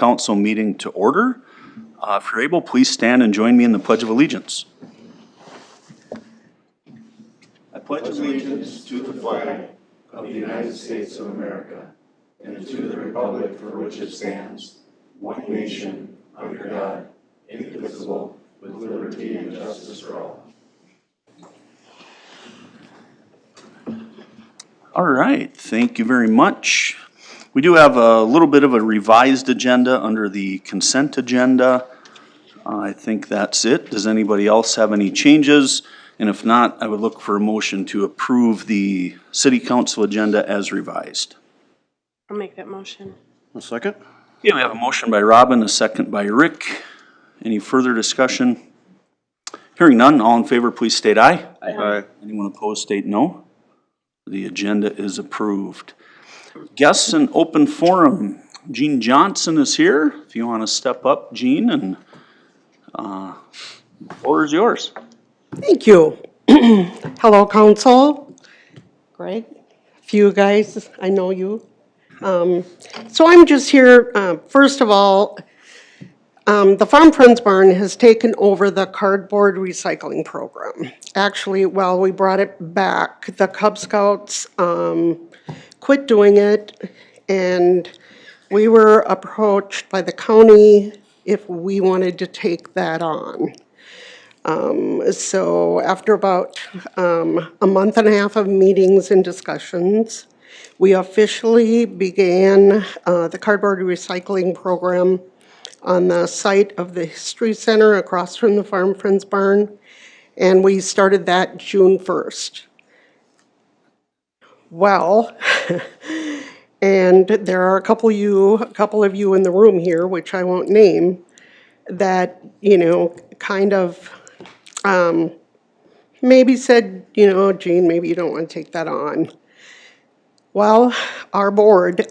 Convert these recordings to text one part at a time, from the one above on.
Council meeting to order. If you're able, please stand and join me in the Pledge of Allegiance. I pledge allegiance to the flag of the United States of America and to the republic for which it stands, one nation, under God, indivisible, with liberty and justice for all. All right, thank you very much. We do have a little bit of a revised agenda under the consent agenda. I think that's it. Does anybody else have any changes? And if not, I would look for a motion to approve the city council agenda as revised. I'll make that motion. A second. Okay, we have a motion by Robin, a second by Rick. Any further discussion? Hearing none, all in favor, please state aye. Aye. Anyone opposed, state no. The agenda is approved. Guests in open forum. Gene Johnson is here. If you want to step up, Gene, and the floor is yours. Thank you. Hello, council. Greg, a few guys, I know you. So I'm just here, first of all, the Farm Friends Barn has taken over the cardboard recycling program. Actually, while we brought it back, the Cub Scouts quit doing it, and we were approached by the county if we wanted to take that on. So after about a month and a half of meetings and discussions, we officially began the cardboard recycling program on the site of the History Center across from the Farm Friends Barn, and we started that June 1st. Well, and there are a couple of you in the room here, which I won't name, that, you know, kind of maybe said, you know, Gene, maybe you don't want to take that on. Well, our board,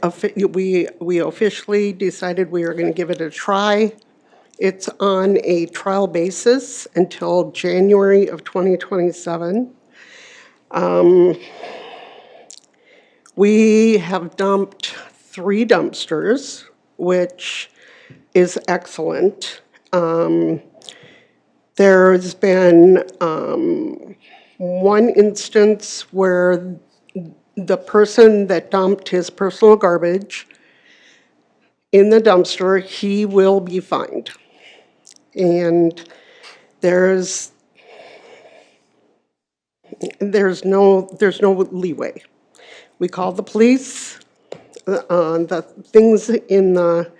we officially decided we were going to give it a try. It's on a trial basis until January of 2027. We have dumped 3 dumpsters, which is excellent. There's been one instance where the person that dumped his personal garbage in the dumpster, he will be fined. And there's no leeway. We called the police. The things in the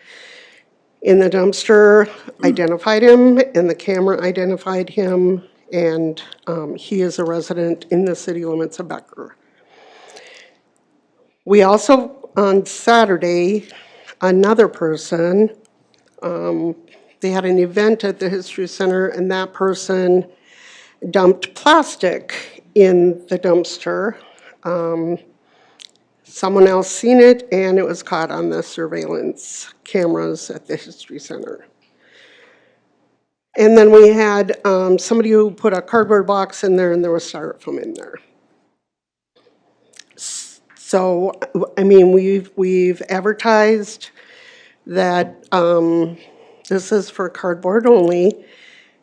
dumpster identified him, and the camera identified him, and he is a resident in the city limits of Becker. We also, on Saturday, another person, they had an event at the History Center, and that person dumped plastic in the dumpster. Someone else seen it, and it was caught on the surveillance cameras at the History Center. And then we had somebody who put a cardboard box in there, and there was styrofoam in there. So, I mean, we've advertised that this is for cardboard only,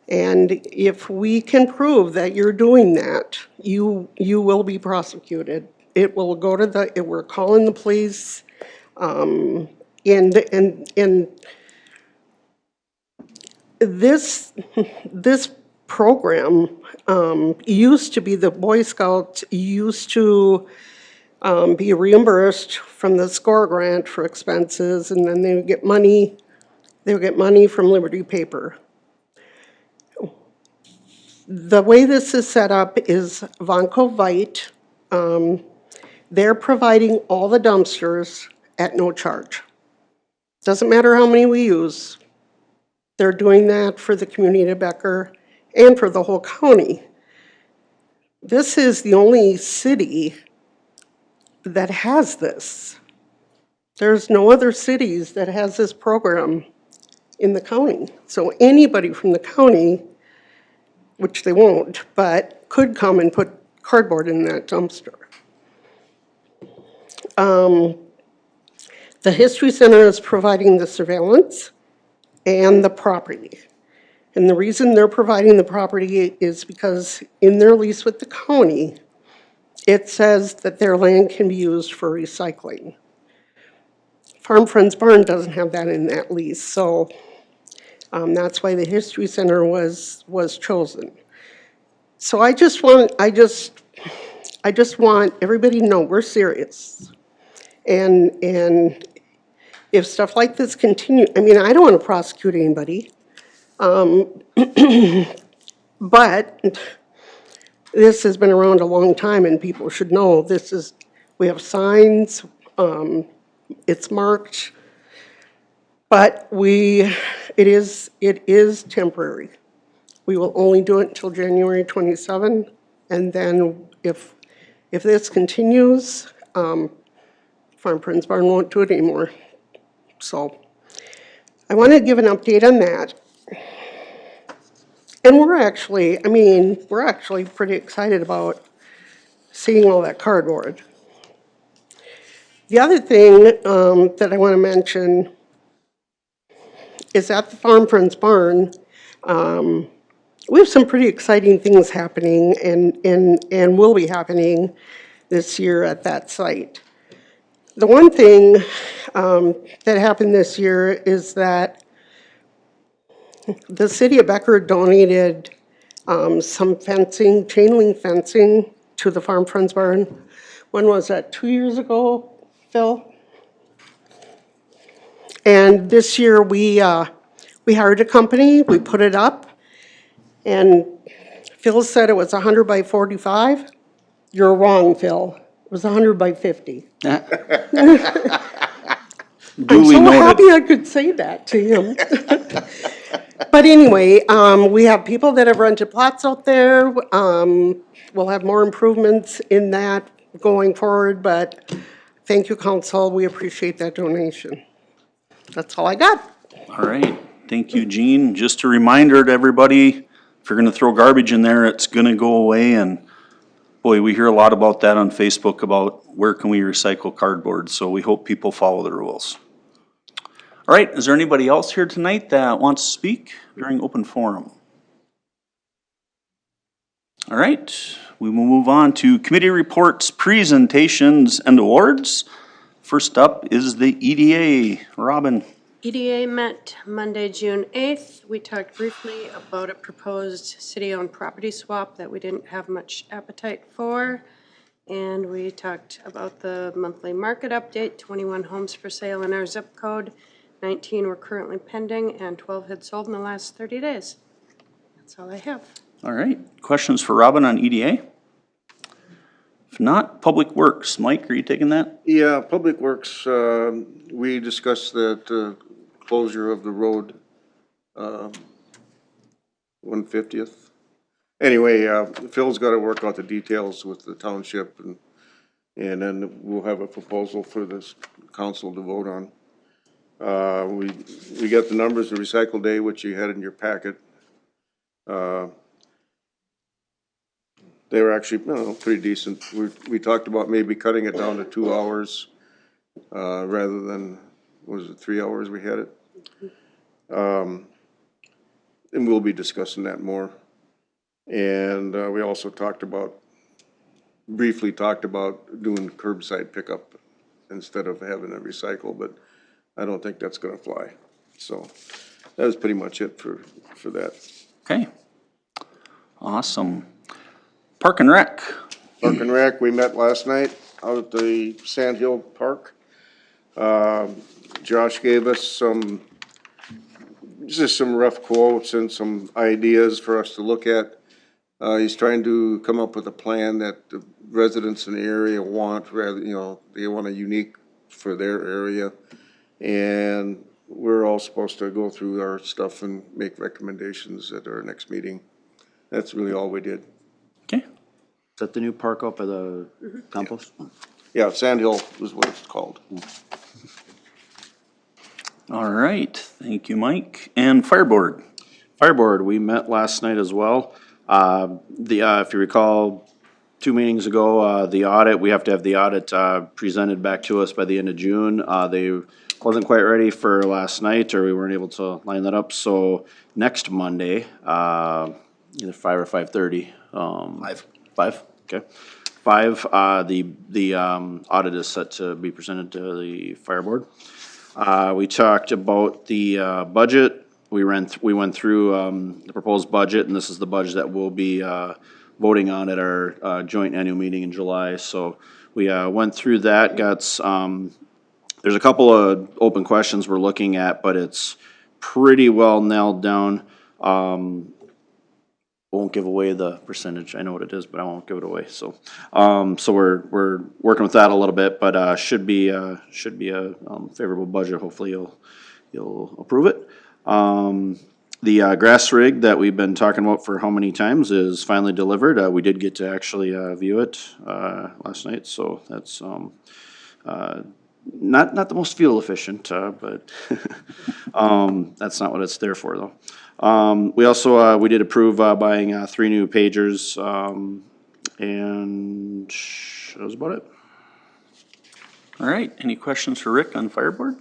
and if we can prove that you're doing that, you will be prosecuted. It will go to we're calling the police, and this program used to be, the Boy Scouts used to be reimbursed from the SCORE grant for expenses, and then they would get money. They would get money from Liberty Paper. The way this is set up is Vanco Vite. They're providing all the dumpsters at no charge. Doesn't matter how many we use. They're doing that for the community of Becker and for the whole county. This is the only city that has this. There's no other cities that has this program in the county. So anybody from the county, which they won't, but could come and put cardboard in that dumpster. The History Center is providing the surveillance and the property. And the reason they're providing the property is because in their lease with the county, it says that their land can be used for recycling. Farm Friends Barn doesn't have that in that lease, so that's why the History Center was chosen. So I just want everybody to know we're serious. And if stuff like this continue, I mean, I don't want to prosecute anybody, but this has been around a long time and people should know we have signs, it's marked, but it is temporary. We will only do it until January 27, and then if this continues, Farm Friends Barn won't do it anymore. So I want to give an update on that. And we're actually pretty excited about seeing all that cardboard. The other thing that I want to mention is at the Farm Friends Barn, we have some pretty exciting things happening and will be happening this year at that site. The one thing that happened this year is that the city of Becker donated some fencing, chain link fencing to the Farm Friends Barn. When was that, 2 years ago, Phil? And this year we hired a company, we put it up, and Phil said it was 100 by 45. You're wrong, Phil. It was 100 by 50. I'm Duly so noted. happy I could say that to him. But anyway, we have people that have rented plots out there. We'll have more improvements in that going forward, but thank you, council. We appreciate that donation. That's all I got. All right, thank you, Jean. Just a reminder to everybody, if you're gonna throw garbage in there, it's gonna go away, and boy, we hear a lot about that on Facebook about where can we recycle cardboard, so we hope people follow the rules. All right, is there anybody else here tonight that wants to speak during open forum? All right, we will move on to committee reports, presentations, and awards. First up is the EDA. Robin. EDA met Monday, June 8th. We talked briefly about a proposed city-owned property swap that we didn't have much appetite for. And we talked about the monthly market update, 21 homes for sale in our zip code, 19 were currently pending, and 12 had sold in the last 30 days. That's all I have. All right, questions for Robin on EDA? If not, Public Works. Mike, are you taking that? Yeah, Public Works, we discussed that closure of the road, 150th. Anyway, Phil's got to work out the details with the township, and then we'll have a proposal for this council to vote on. We got the numbers of Recycle Day, which you had in your packet. They were actually, pretty decent. We talked about maybe cutting it down to 2 hours rather than, was it 3 hours we had it? And we'll be discussing that more. And we also briefly talked about doing curbside pickup instead of having a recycle, but I don't think that's gonna fly. So that was pretty much it for that. Okay. Awesome. Park and Rec. Park and Rec, we met last night out at the Sand Hill Park. Josh gave us just some rough quotes and some ideas for us to look at. He's trying to come up with a plan that the residents in the area want, rather, they want a unique for their area. And we're all supposed to go through our stuff and make recommendations at our next meeting. That's really all we did. Okay. Is that the new park up by the compost? Yeah, Sand Hill is what it's called. All right, thank you, Mike. And Fireboard. Fireboard, we met last night as well. If you recall, 2 meetings ago, the audit, we have to have the audit, presented back to us by the end of June. They wasn't quite ready for last night, or we weren't able to line that up, so next Monday, either 5 or 5:30. 5, okay. 5, the audit is set to be presented to the fire board. We talked about the budget. We went through the proposed budget, and this is the budget that we'll be voting on at our joint annual meeting in July. So we went through that, got there's a couple of open questions we're looking at, but it's pretty well nailed down. Won't give away the percentage. I know what it is, but I won't give it away. So, so we're working with that a little bit, but should be a favorable budget. Hopefully you'll approve it. The grass rig that we've been talking about for how many times is finally delivered. We did get to actually view it last night, so that's not the most fuel efficient, but that's not what it's there for, though. We also we did approve buying 3 new pagers, and that was about it. All right, any questions for Rick on fire board?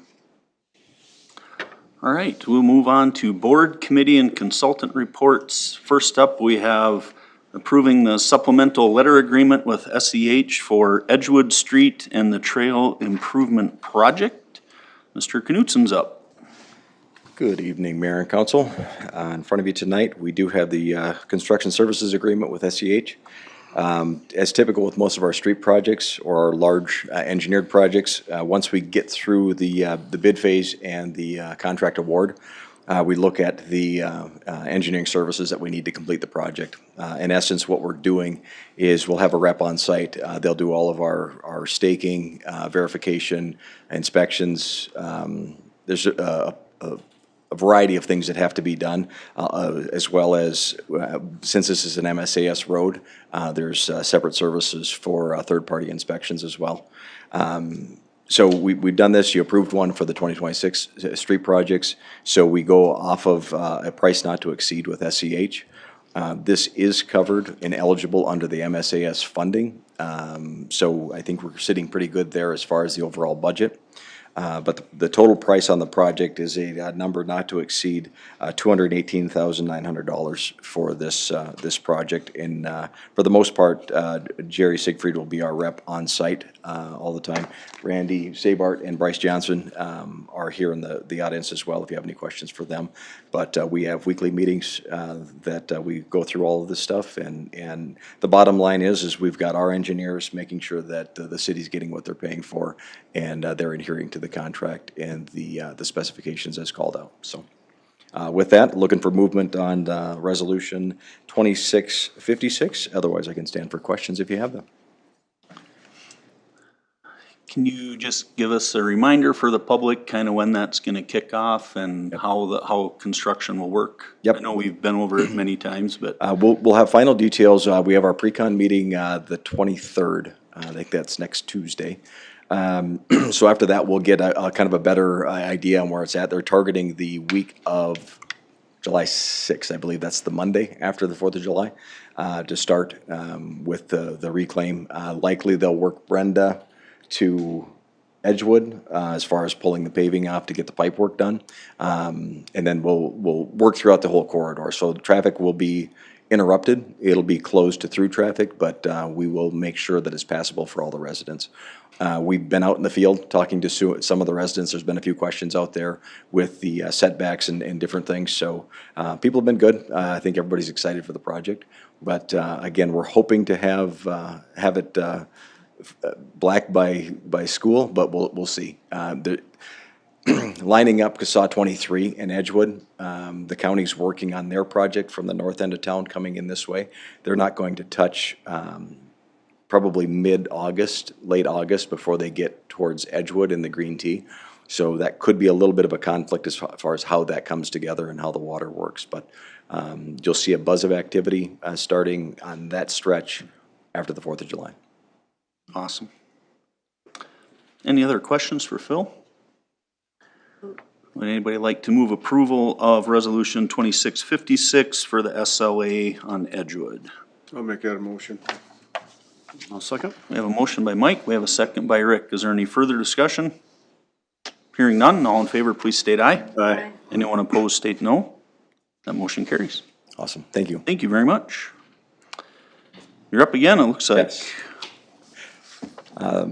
All right, we'll move on to board, committee, and consultant reports. First up, we have approving the supplemental letter agreement with SEH for Edgewood Street and the Trail Improvement Project. Mr. Knutsen's up. Good evening, Mayor and Council. In front of you tonight, we do have the construction services agreement with SEH. As typical with most of our street projects or our large engineered projects, once we get through the bid phase and the contract award, we look at the engineering services that we need to complete the project. In essence, what we're doing is we'll have a rep on site. They'll do all of our staking, verification, inspections. There's a variety of things that have to be done, as well as, since this is an MSAS road, there's separate services for third-party inspections as well. So we've done this. You approved one for the 2026 street projects. So we go off of a price not to exceed with SEH. This is covered and eligible under the MSAS funding. So I think we're sitting pretty good there as far as the overall budget. But the total price on the project is a number not to exceed $218,900 for this project. And for the most part, Jerry Siegfried will be our rep on site all the time. Randy Sabart and Bryce Johnson are here in the audience as well if you have any questions for them. But we have weekly meetings that we go through all of this stuff. And the bottom line is we've got our engineers making sure that the city's getting what they're paying for, and they're adhering to the contract and the specifications as called out. So with that, looking for movement on resolution 2656. Otherwise, I can stand for questions if you have them. Can you just give us a reminder for the public, kind of when that's going to kick off and how construction will work? Yep. I know we've been over it many times, but We'll have final details. We have our pre-con meeting the 23rd. I think that's next Tuesday. So after that, we'll get a kind of a better idea on where it's at. They're targeting the week of July 6th, I believe that's the Monday after the 4th of July, to start with the reclaim. Likely they'll work Brenda to Edgewood as far as pulling the paving off to get the pipe work done. And then we'll work throughout the whole corridor. So the traffic will be interrupted. It'll be closed to through traffic, but we will make sure that it's passable for all the residents. We've been out in the field talking to some of the residents. There's been a few questions out there with the setbacks and different things. So people have been good. I think everybody's excited for the project. But again, we're hoping to have it black by school, but we'll see. Lining up CASA 23 in Edgewood, the county's working on their project from the north end of town coming in this way. They're not going to touch probably mid-August, late August, before they get towards Edgewood in the green tea. So that could be a little bit of a conflict as far as how that comes together and how the water works. But you'll see a buzz of activity starting on that stretch after the 4th of July. awesome. Any other questions for Phil? Would anybody like to move approval of resolution 2656 for the SLA on Edgewood? I'll make that a motion. I'll second. We have a motion by Mike, we have a second by Rick. Is there any further discussion? Hearing none, all in favor, please state aye. Aye. Anyone opposed, state no. That motion carries. Awesome, thank you. Thank you very much. You're up again, it looks like. Yes.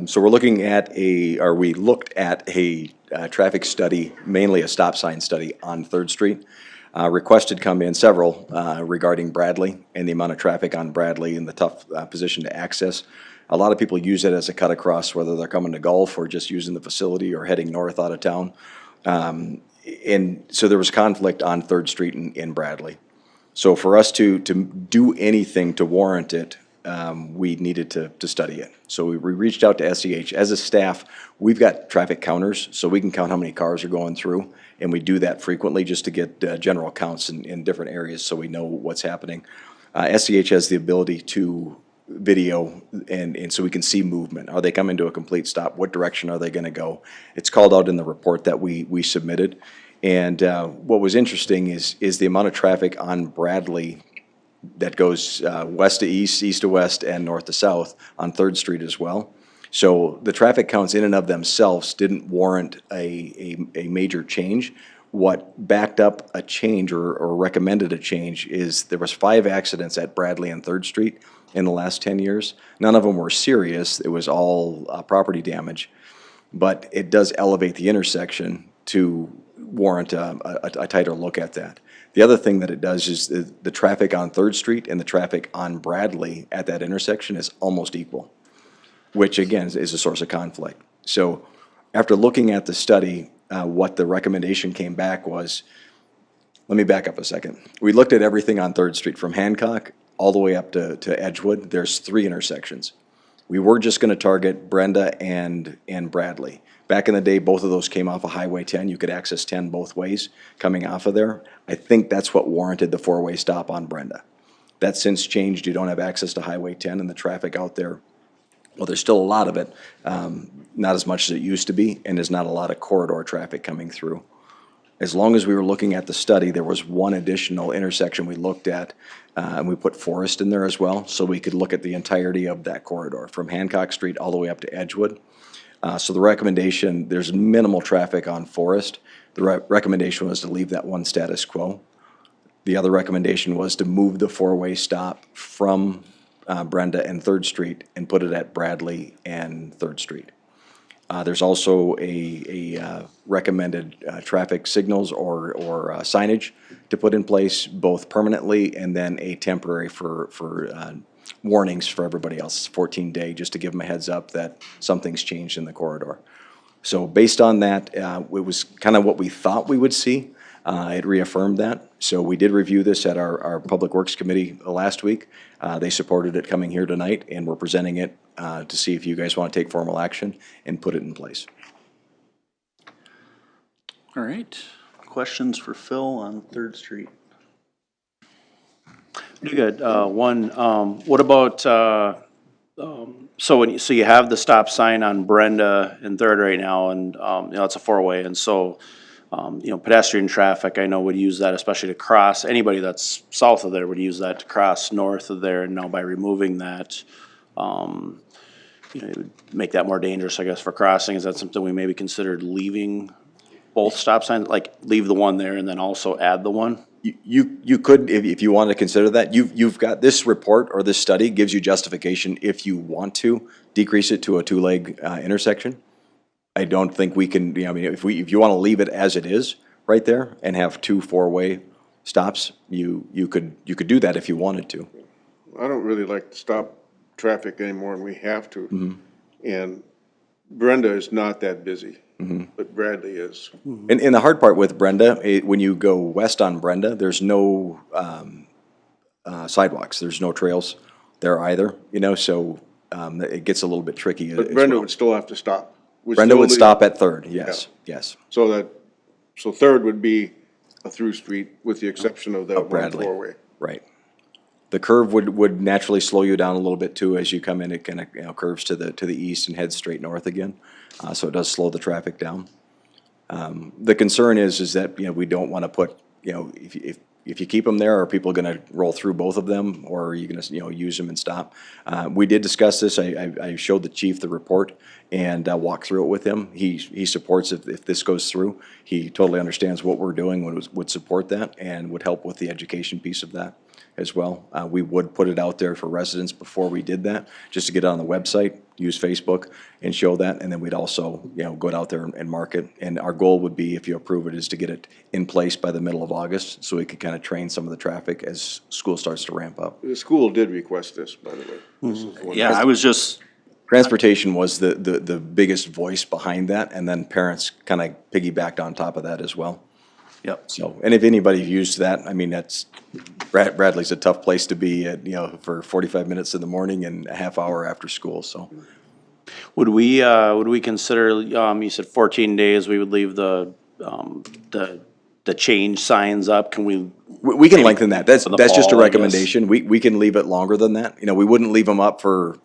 So we're looking at we looked at a traffic study, mainly a stop sign study on Third Street. Requests had come in several regarding Bradley and the amount of traffic on Bradley and the tough position to access. A lot of people use it as a cut across, whether they're coming to Gulf or just using the facility or heading north out of town. And so there was conflict on Third Street in Bradley. So for us to do anything to warrant it, we needed to study it. So we reached out to SEH. As a staff, we've got traffic counters, so we can count how many cars are going through, and we do that frequently just to get general counts in different areas so we know what's happening. SEH has the ability to video, and so we can see movement. Are they coming to a complete stop? What direction are they gonna go? It's called out in the report that we submitted. And what was interesting is the amount of traffic on Bradley that goes west to east, east to west, and north to south on Third Street as well. So the traffic counts in and of themselves didn't warrant a major change. What backed up a change or recommended a change is there was 5 accidents at Bradley and Third Street in the last 10 years. None of them were serious. It was all property damage. But it does elevate the intersection to warrant a tighter look at that. The other thing that it does is the traffic on Third Street and the traffic on Bradley at that intersection is almost equal, which again is a source of conflict. So after looking at the study, what the recommendation came back was, let me back up a second. We looked at everything on Third Street from Hancock all the way up to Edgewood. There's 3 intersections. We were just gonna target Brenda and Bradley. Back in the day, both of those came off of Highway 10. You could access 10 both ways coming off of there. I think that's what warranted the 4-way stop on Brenda. That's since changed. You don't have access to Highway 10, and the traffic out there, well, there's still a lot of it, not as much as it used to be, and there's not a lot of corridor traffic coming through. As long as we were looking at the study, there was one additional intersection we looked at, and we put Forest in there as well, so we could look at the entirety of that corridor, from Hancock Street all the way up to Edgewood. So the recommendation, there's minimal traffic on Forest. The recommendation was to leave that one status quo. The other recommendation was to move the 4-way stop from Brenda and Third Street and put it at Bradley and Third Street. There's also a recommended traffic signals or signage to put in place, both permanently and then a temporary for warnings for everybody else, 14-day, just to give them a heads up that something's changed in the corridor. So based on that, it was kind of what we thought we would see. It reaffirmed that. So we did review this at our Public Works Committee last week. They supported it coming here tonight, and we're presenting it to see if you guys want to take formal action and put it in place. All right, questions for Phil on Third Street? You good. One, what about, so you have the stop sign on Brenda and Third right now, and, it's a 4-way, and so, pedestrian traffic, I know, would use that especially to cross. Anybody that's south of there would use that to cross north of there, and now by removing that, it would make that more dangerous, I guess, for crossing. Is that something we maybe considered leaving both stop signs, like leave the one there and then also add the one? You could, if you want to consider that. You've got this report or this study gives you justification if you want to decrease it to a 2-leg intersection. I don't think we can, if you want to leave it as it is right there and have 2 4-way stops, you could do that if you wanted to. I don't really like to stop traffic anymore, and we have to. And Brenda is not that busy, but Bradley is. And the hard part with Brenda, when you go west on Brenda, there's no sidewalks, there's no trails there either, so it gets a little bit tricky. But Brenda would still have to stop. Brenda would stop at Third, yes, yes. So Third would be a through street with the exception of that one Bradley. 4-way. Right. The curve would naturally slow you down a little bit too as you come in. It kind of curves to the east and heads straight north again, so it does slow the traffic down. The concern is that we don't want to put if if you keep them there, are people gonna roll through both of them, or are you gonna, use them and stop? We did discuss this, I showed the chief the report and walked through it with him. He supports if this goes through. He totally understands what we're doing, would support that, and would help with the education piece of that as well. We would put it out there for residents before we did that, just to get it on the website, use Facebook and show that, and then we'd also, go out there and market. And our goal would be, if you approve it, is to get it in place by the middle of August, so we could kind of train some of the traffic as school starts to ramp up. The school did request this, by the way. This is one- Yeah, I was just, Transportation was the biggest voice behind that, and then parents kind of piggybacked on top of that as well. yep. So, and if anybody used that, I mean, Bradley's a tough place to be at, for 45 minutes in the morning and a half hour after school, so. Would we consider, you said 14 days, we would leave the change signs up? Can we? We can lengthen that. That's For the just a fall, I guess. recommendation. We can leave it longer than that. We wouldn't leave them up for,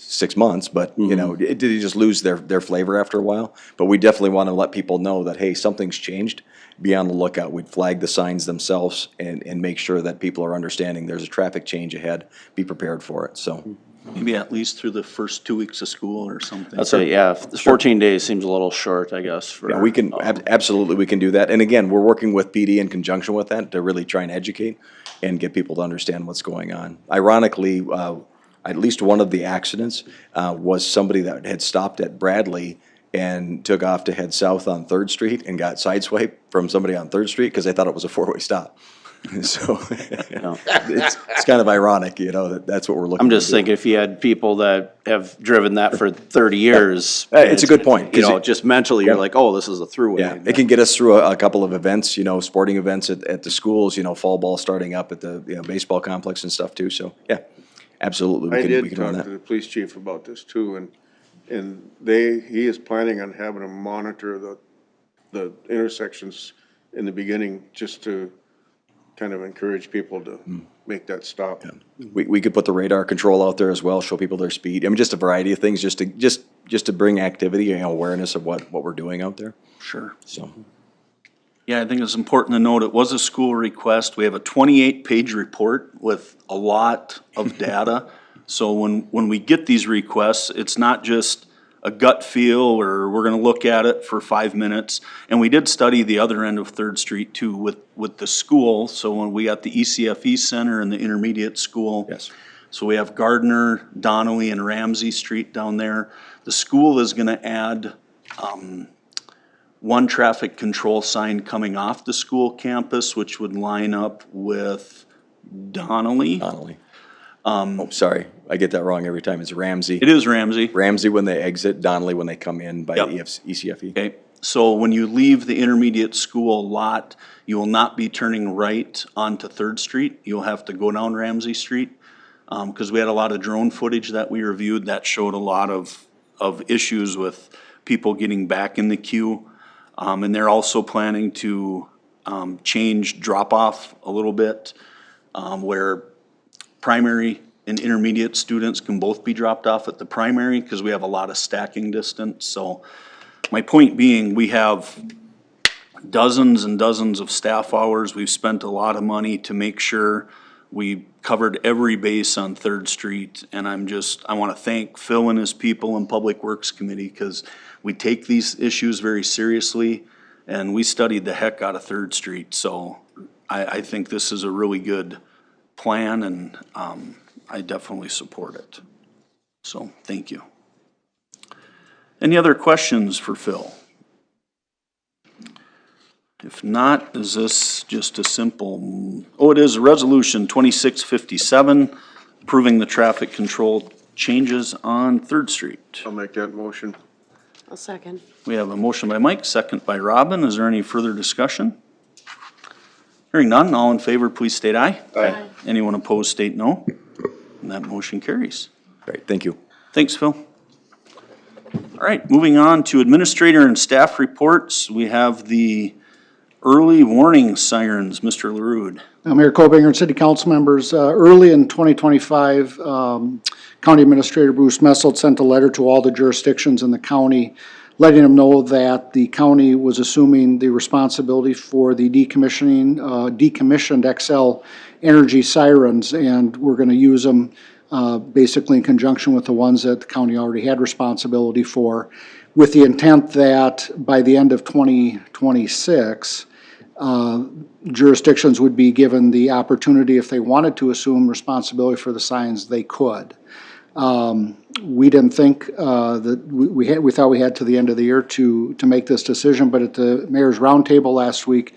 6 months, but, did they just lose their flavor after a while? But we definitely want to let people know that, hey, something's changed. Be on the lookout. We'd flag the signs themselves and make sure that people are understanding there's a traffic change ahead. Be prepared for it, so. Maybe at least through the first 2 weeks of school or something. That's a, yeah, 14 days seems a little short, I guess. For, Yeah, we can, absolutely, we can do that. And again, we're working with PD in conjunction with that to really try and educate and get people to understand what's going on. Ironically, at least one of the accidents was somebody that had stopped at Bradley and took off to head south on Third Street and got sideswiped from somebody on Third Street because they thought it was a four-way stop. So it's kind of ironic, that's what we're looking. I'm just to do. thinking if you had people that have driven that for 30 years. It's a good point, 'cause Just mentally, you're like, oh, this is a throughway. Yeah, it can get us through a couple of events, sporting events at the schools, fall ball starting up at the, baseball complex and stuff too, so, yeah, absolutely, I we did can talk run to that. the police chief about this too, and he is planning on having them monitor the intersections in the beginning, just to kind of encourage people to make that stop. We could put the radar control out there as well, show people their speed, just a variety of things, just to bring activity, awareness of what we're doing out there, Sure. so. Yeah, I think it's important to note it was a school request. We have a 28-page report with a lot of data. So when we get these requests, it's not just a gut feel or we're gonna look at it for 5 minutes. And we did study the other end of Third Street too with the school. So when we got the ECFE Center and the intermediate school. Yes. So we have Gardner, Donnelly, and Ramsey Street down there. The school is gonna add, one traffic control sign coming off the school campus, which would line up with Donnelly. Donnelly. Sorry, I get that wrong every time, it's Ramsey. It is Ramsey. Ramsey when they exit, Donnelly when they come in by Yep. ECFE. Okay, so when you leave the intermediate school lot, you will not be turning right onto Third Street. You'll have to go down Ramsey Street. Cause we had a lot of drone footage that we reviewed that showed a lot of issues with people getting back in the queue. And they're also planning to, change drop-off a little bit, where primary and intermediate students can both be dropped off at the primary, cause we have a lot of stacking distance, so. My point being, we have dozens and dozens of staff hours, we've spent a lot of money to make sure we covered every base on Third Street, and I wanna thank Phil and his people in Public Works Committee, cause we take these issues very seriously, and we studied the heck out of Third Street, so I think this is a really good plan, and, I definitely support it. So, thank you. Any other questions for Phil? If not, is this just a simple, it is a resolution 2657, approving the traffic control changes on Third Street. I'll make that motion. I'll second. We have a motion by Mike, second by Robin. Is there any further discussion? Hearing none, all in favor, please state aye. Aye. Anyone opposed, state no. And that motion carries. Great, thank you. Thanks, Phil. All right, moving on to administrator and staff reports. We have the early warning sirens, Mr. LaRude. Mayor Kobinger and City Council members, early in 2025, County Administrator Bruce Messelt sent a letter to all the jurisdictions in the county letting them know that the county was assuming the responsibility for the decommissioned Excel energy sirens, and we're gonna use them basically in conjunction with the ones that the county already had responsibility for, with the intent that by the end of 2026, jurisdictions would be given the opportunity, if they wanted to assume responsibility for the signs, they could. We didn't think that we thought we had to the end of the year to make this decision, but at the mayor's roundtable last week,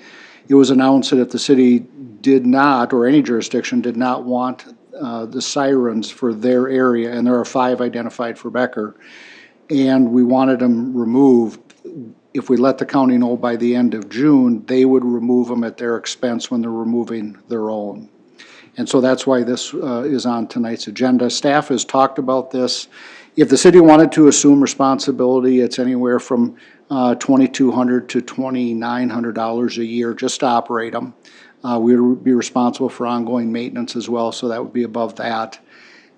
it was announced that if the city did not, or any jurisdiction did not want the sirens for their area, and there are 5 identified for Becker, and we wanted them removed, if we let the county know by the end of June, they would remove them at their expense when they're removing their own. And so that's why this is on tonight's agenda. Staff has talked about this. If the city wanted to assume responsibility, it's anywhere from $2,200 to $2,900 a year just to operate them. We would be responsible for ongoing maintenance as well, so that would be above that.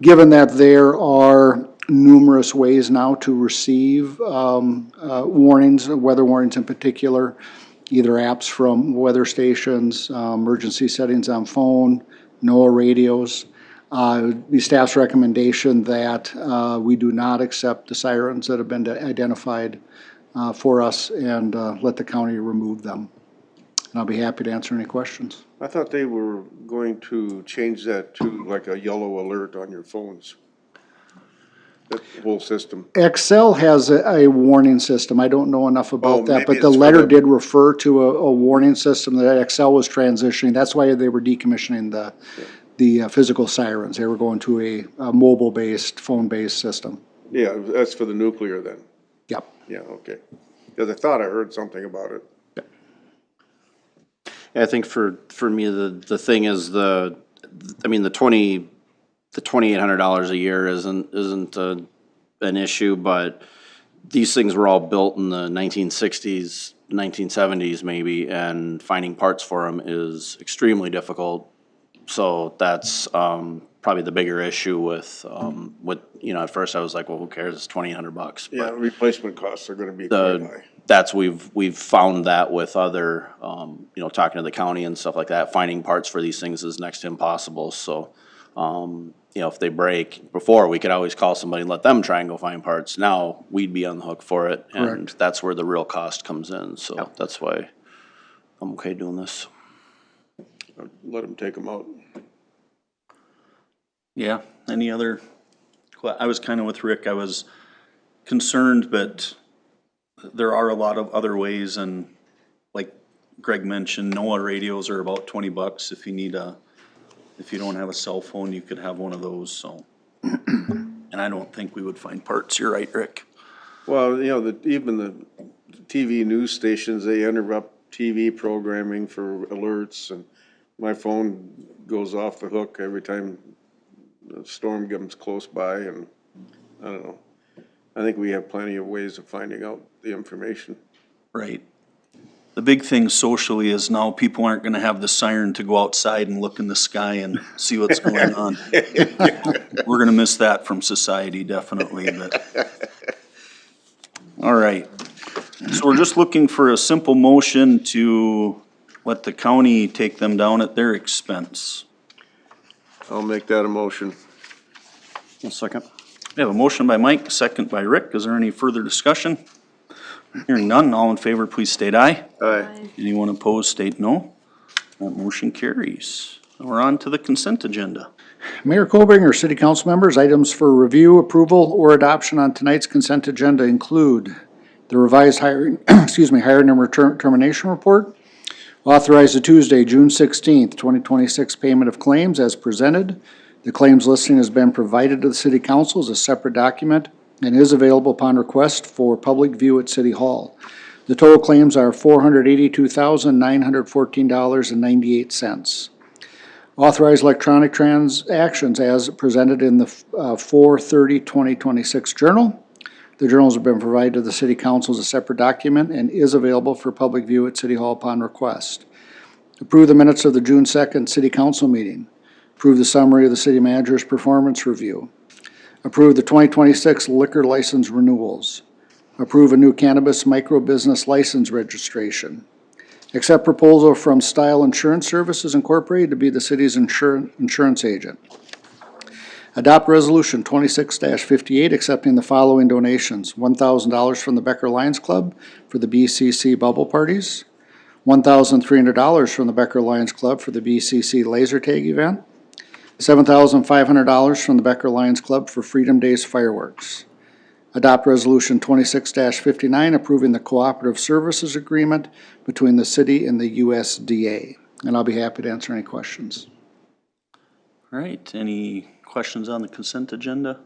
Given that there are numerous ways now to receive warnings, weather warnings in particular, either apps from weather stations, emergency settings on phone, NOAA radios. The staff's recommendation that we do not accept the sirens that have been identified for us and let the county remove them. And I'll be happy to answer any questions. I thought they were going to change that to like a yellow alert on your phones. That whole system. Excel has a warning system. I don't know enough about that, maybe but the it's for letter the- did refer to a warning system that Excel was transitioning. That's why they were decommissioning the physical sirens. They were going to a mobile-based, phone-based system. Yeah, that's for the nuclear then. Yep. Yeah, okay. Because I thought I heard something about it. I think for me, the thing is the $2,800 a year isn't an issue, but these things were all built in the 1960s, 1970s maybe, and finding parts for them is extremely difficult. So that's probably the bigger issue with at first I was like, well, who cares? It's $2,800. Yeah, But replacement costs are gonna be quite high. we've found that with other, talking to the county and stuff like that, finding parts for these things is next to impossible. So, if they break, before we could always call somebody and let them try and go find parts. Now we'd be on the hook for it, and Correct. that's where the real cost comes in. So that's why I'm okay doing this. Let them take them out. Yeah, any other, I was kind of with Rick, I was concerned, but there are a lot of other ways, and like Greg mentioned, NOAA radios are about $20 if you need if you don't have a cell phone, you could have one of those, so. And I don't think we would find parts, you're right, Rick. Well, even the TV news stations, they interrupt TV programming for alerts, and my phone goes off the hook every time the storm comes close by, and I don't know. I think we have plenty of ways of finding out the information. Right. The big thing socially is now people aren't gonna have the siren to go outside and look in the sky and see what's going on. We're gonna miss that from society, definitely, but. All right. So we're just looking for a simple motion to let the county take them down at their expense. I'll make that a motion. One second. We have a motion by Mike, second by Rick. Is there any further discussion? Hearing none, all in favor, please state aye. Aye. Anyone opposed, state no. That motion carries. We're on to the consent agenda. Mayor Colbringer, city council members, items for review, approval, or adoption on tonight's consent agenda include the revised hiring, hiring and termination report, authorize the Tuesday, June 16th, 2026 payment of claims as presented. The claims listing has been provided to the city council as a separate document and is available upon request for public view at City Hall. The total claims are $482,914.98. Authorize electronic transactions as presented in the 4/30/2026 journal. The journals have been provided to the city council as a separate document and is available for public view at City Hall upon request. Approve the minutes of the June 2nd city council meeting. Approve the summary of the city manager's performance review. Approve the 2026 liquor license renewals. Approve a new cannabis micro-business license registration. Accept proposal from Style Insurance Services Incorporated to be the city's insurance agent. Adopt Resolution 26-58, accepting the following donations. $1,000 from the Becker Lions Club for the BCC Bubble Parties. $1,300 from the Becker Lions Club for the BCC Laser Tag event. $7,500 from the Becker Lions Club for Freedom Days fireworks. Adopt Resolution 26-59, approving the cooperative services agreement between the city and the USDA. And I'll be happy to answer any questions. All right, any questions on the consent agenda?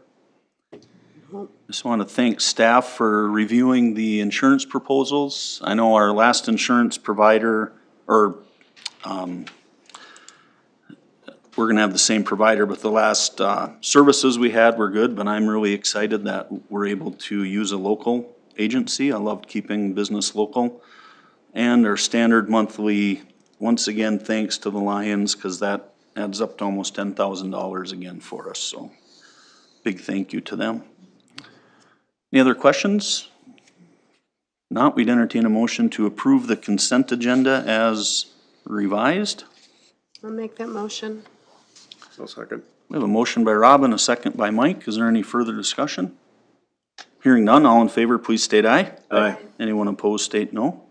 Just want to thank staff for reviewing the insurance proposals. I know our last insurance provider, or we're gonna have the same provider, but the last services we had were good, but I'm really excited that we're able to use a local agency. I loved keeping business local. And our standard monthly, once again, thanks to the Lions, because that adds up to almost $10,000 again for us, so big thank you to them. Any other questions? Not, we'd entertain a motion to approve the consent agenda as revised. I'll make that motion. I'll second. We have a motion by Robin, a second by Mike. Is there any further discussion? Hearing none, all in favor, please state aye. Aye. Anyone opposed, state no.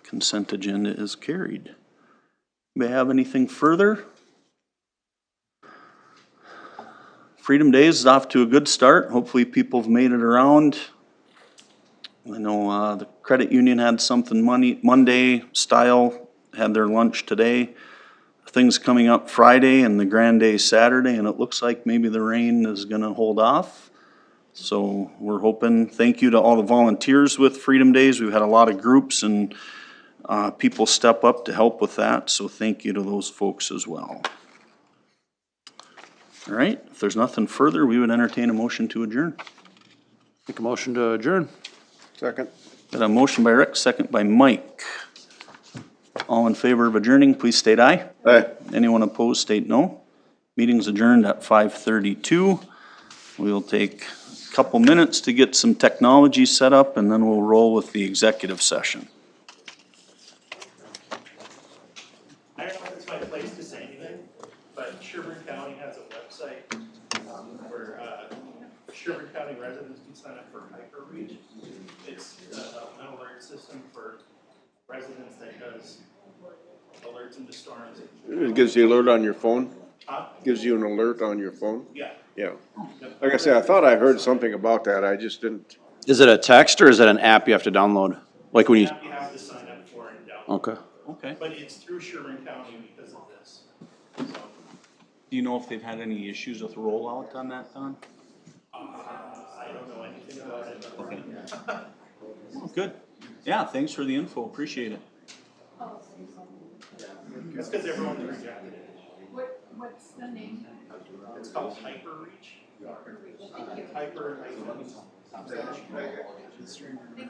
Consent agenda is carried. May I have anything further? Freedom Days is off to a good start. Hopefully people have made it around. I know the credit union had something Monday style, had their lunch today. Things coming up Friday and the Grand Day Saturday, and it looks like maybe the rain is gonna hold off. So we're hoping, thank you to all the volunteers with Freedom Days. We've had a lot of groups and people step up to help with that, so thank you to those folks as well. All right, if there's nothing further, we would entertain a motion to adjourn. Make a motion to adjourn. Second. Got a motion by Rick, second by Mike. All in favor of adjourning, please state aye. Aye. Anyone opposed, state no. Meeting's adjourned at 5:32. We'll take a couple minutes to get some technology set up, and then we'll roll with the executive session. I don't know if it's my place to say anything, but Sherburne County has a website where Sherburne County residents can sign up for HyperReach. It's an alert system for residents that does alerts into storms. It gives you an alert on your phone? Huh? Gives you an alert on your phone? Yeah. Yeah. Like I said, I thought I heard something about that, I just didn't. Is it a text or is it an app you have to download? Like when you, You have to sign up for and download. okay. Okay. But it's through Sherburne County because of this. So, Do you know if they've had any issues with rollout on that, Don? I don't know anything about it. Okay. Oh, good. Yeah, thanks for the info, appreciate it. It's because everyone rejected it. What's the name? It's called HyperReach. Hyper.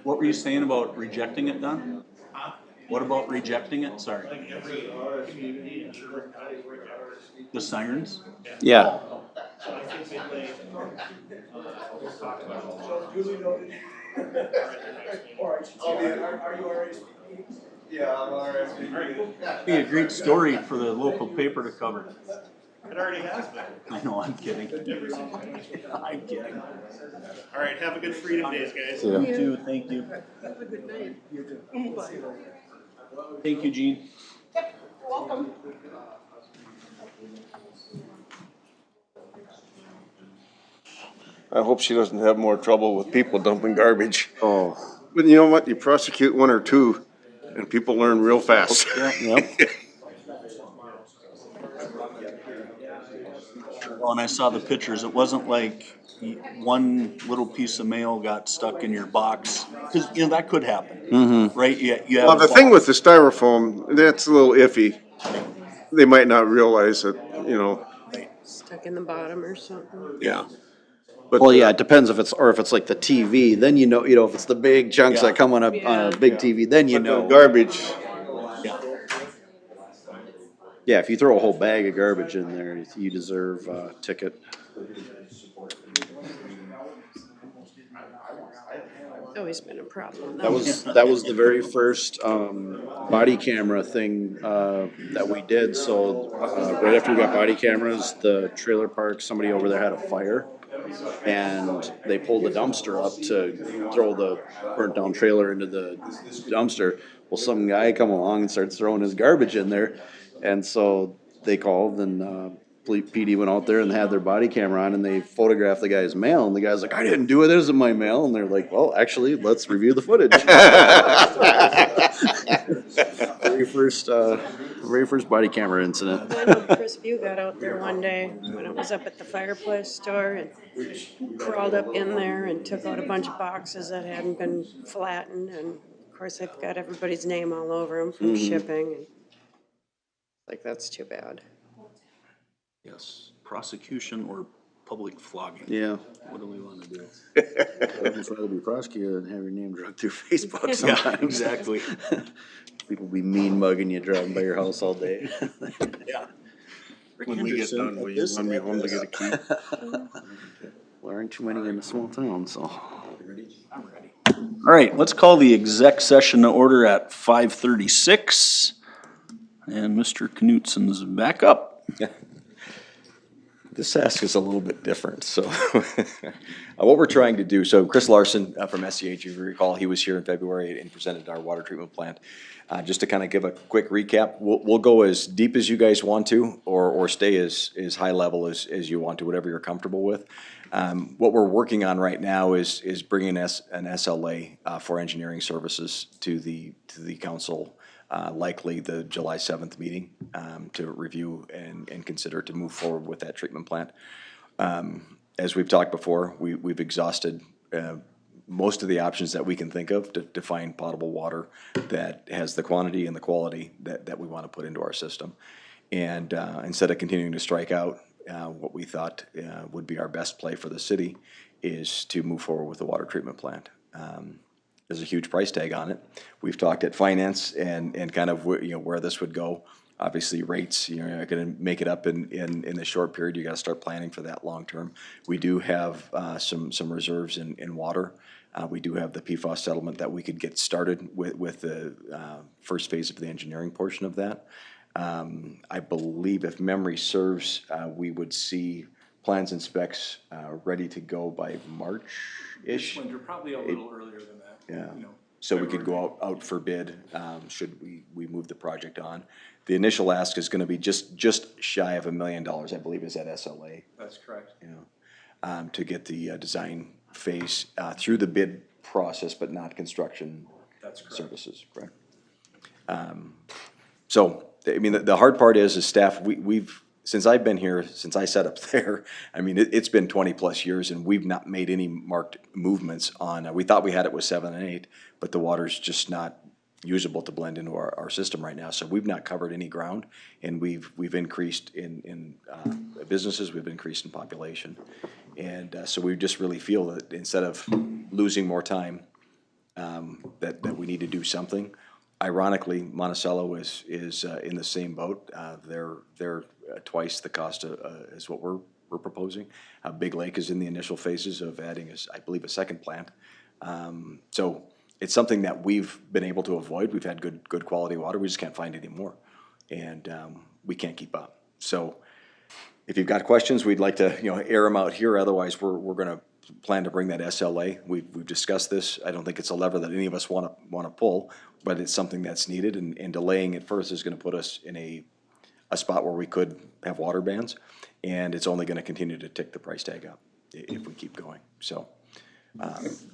What were you saying about rejecting it, Don? Huh? What about rejecting it? Sorry. Like every community in Sherburne County rejected. The sirens? Yeah. So I think they we'll talk about it. Yeah, I'm RSVP. Be a great story for the local paper to cover. It already has been. I know, I'm kidding. I'm kidding. All right, have a good Freedom Days, guys. You too, thank you. Have a good night. Thank you, Gene. Welcome. I hope she doesn't have more trouble with people dumping garbage. Oh. But you know what, you prosecute one or two, and people learn real fast. Yep. Well, and I saw the pictures, it wasn't like one little piece of mail got stuck in your box, because, you know, that could happen, right? You have Well, the a thing box. with the styrofoam, that's a little iffy. They might not realize that, you know, Stuck in the bottom or something. yeah. Well, yeah, it depends if it's like the TV, then you know, if it's the big chunks Yeah. that come on a big TV, then you But the know. garbage, Yeah. Yeah, if you throw a whole bag of garbage in there, you deserve a ticket. always been a problem. That was the very first, body camera thing, that we did, so, right after we got body cameras, the trailer park, somebody over there had a fire. And they pulled the dumpster up to throw the burnt down trailer into the dumpster. Well, some guy come along and starts throwing his garbage in there, and so they called and, PD went out there and had their body camera on and they photographed the guy's mail, and the guy's like, I didn't do it, it isn't my mail, and they're like, well, actually, let's review the footage. Very first body camera incident. I know Chris View got out there one day when it was up at the fireplace store and crawled up in there and took out a bunch of boxes that hadn't been flattened, and of course they've got everybody's name all over them from shipping, and like, that's too bad. Yes, prosecution or public flogging. Yeah. What do we want to do? I'd just rather be prosecuted than have your name dragged through Facebook sometimes. Exactly. People be mean mugging you driving by your house all day. Yeah. When we get done, will you run me home to get a key? There aren't too many in a small town, so. All right, let's call the exec session to order at 5:36. And Mr. Knutsen's back up. This ask is a little bit different, so what we're trying to do, so Chris Larson from SCH, if you recall, he was here in February and presented our water treatment plant. Just to kind of give a quick recap, we'll go as deep as you guys want to, or stay as high level as you want to, whatever you're comfortable with. What we're working on right now is bringing an SLA for engineering services to the council. Likely the July 7th meeting, to review and consider to move forward with that treatment plant. As we've talked before, we've exhausted most of the options that we can think of to find potable water that has the quantity and the quality that we want to put into our system. And instead of continuing to strike out, what we thought would be our best play for the city is to move forward with the water treatment plant. There's a huge price tag on it. We've talked at finance and kind of where this would go. Obviously, rates, you're not gonna make it up in the short period. You gotta start planning for that long term. We do have some reserves in water. We do have the PFAS settlement that we could get started with the first phase of the engineering portion of that. I believe if memory serves, we would see plans and specs ready to go by March-ish. Winter, probably a little earlier than that. Yeah, You know, so we could go out for bid, should we move the project on. The initial ask is gonna be just shy of $1 million, I believe, is that SLA, That's correct. to get the design phase through the bid process, but not construction That's correct. services, correct? So, I mean, the hard part is staff, we've, since I've been here, since I set up there, I mean, it's been 20+ years and we've not made any marked movements on, we thought we had it with 7 and 8, but the water's just not usable to blend into our system right now. So we've not covered any ground, and we've increased in businesses, we've increased in population. And so we just really feel that instead of losing more time, that we need to do something. Ironically, Monticello is in the same boat. They're twice the cost as what we're proposing. Big Lake is in the initial phases of adding, I believe, a second plant. So it's something that we've been able to avoid. We've had good quality water. We just can't find any more, and we can't keep up. So if you've got questions, we'd like to air them out here. Otherwise, we're going to plan to bring that SLA. We've discussed this. I don't think it's a lever that any of us want to pull, but it's something that's needed, and delaying it first is going to put us in a spot where we could have water bans, and it's only going to continue to tick the price tag up if we keep going. So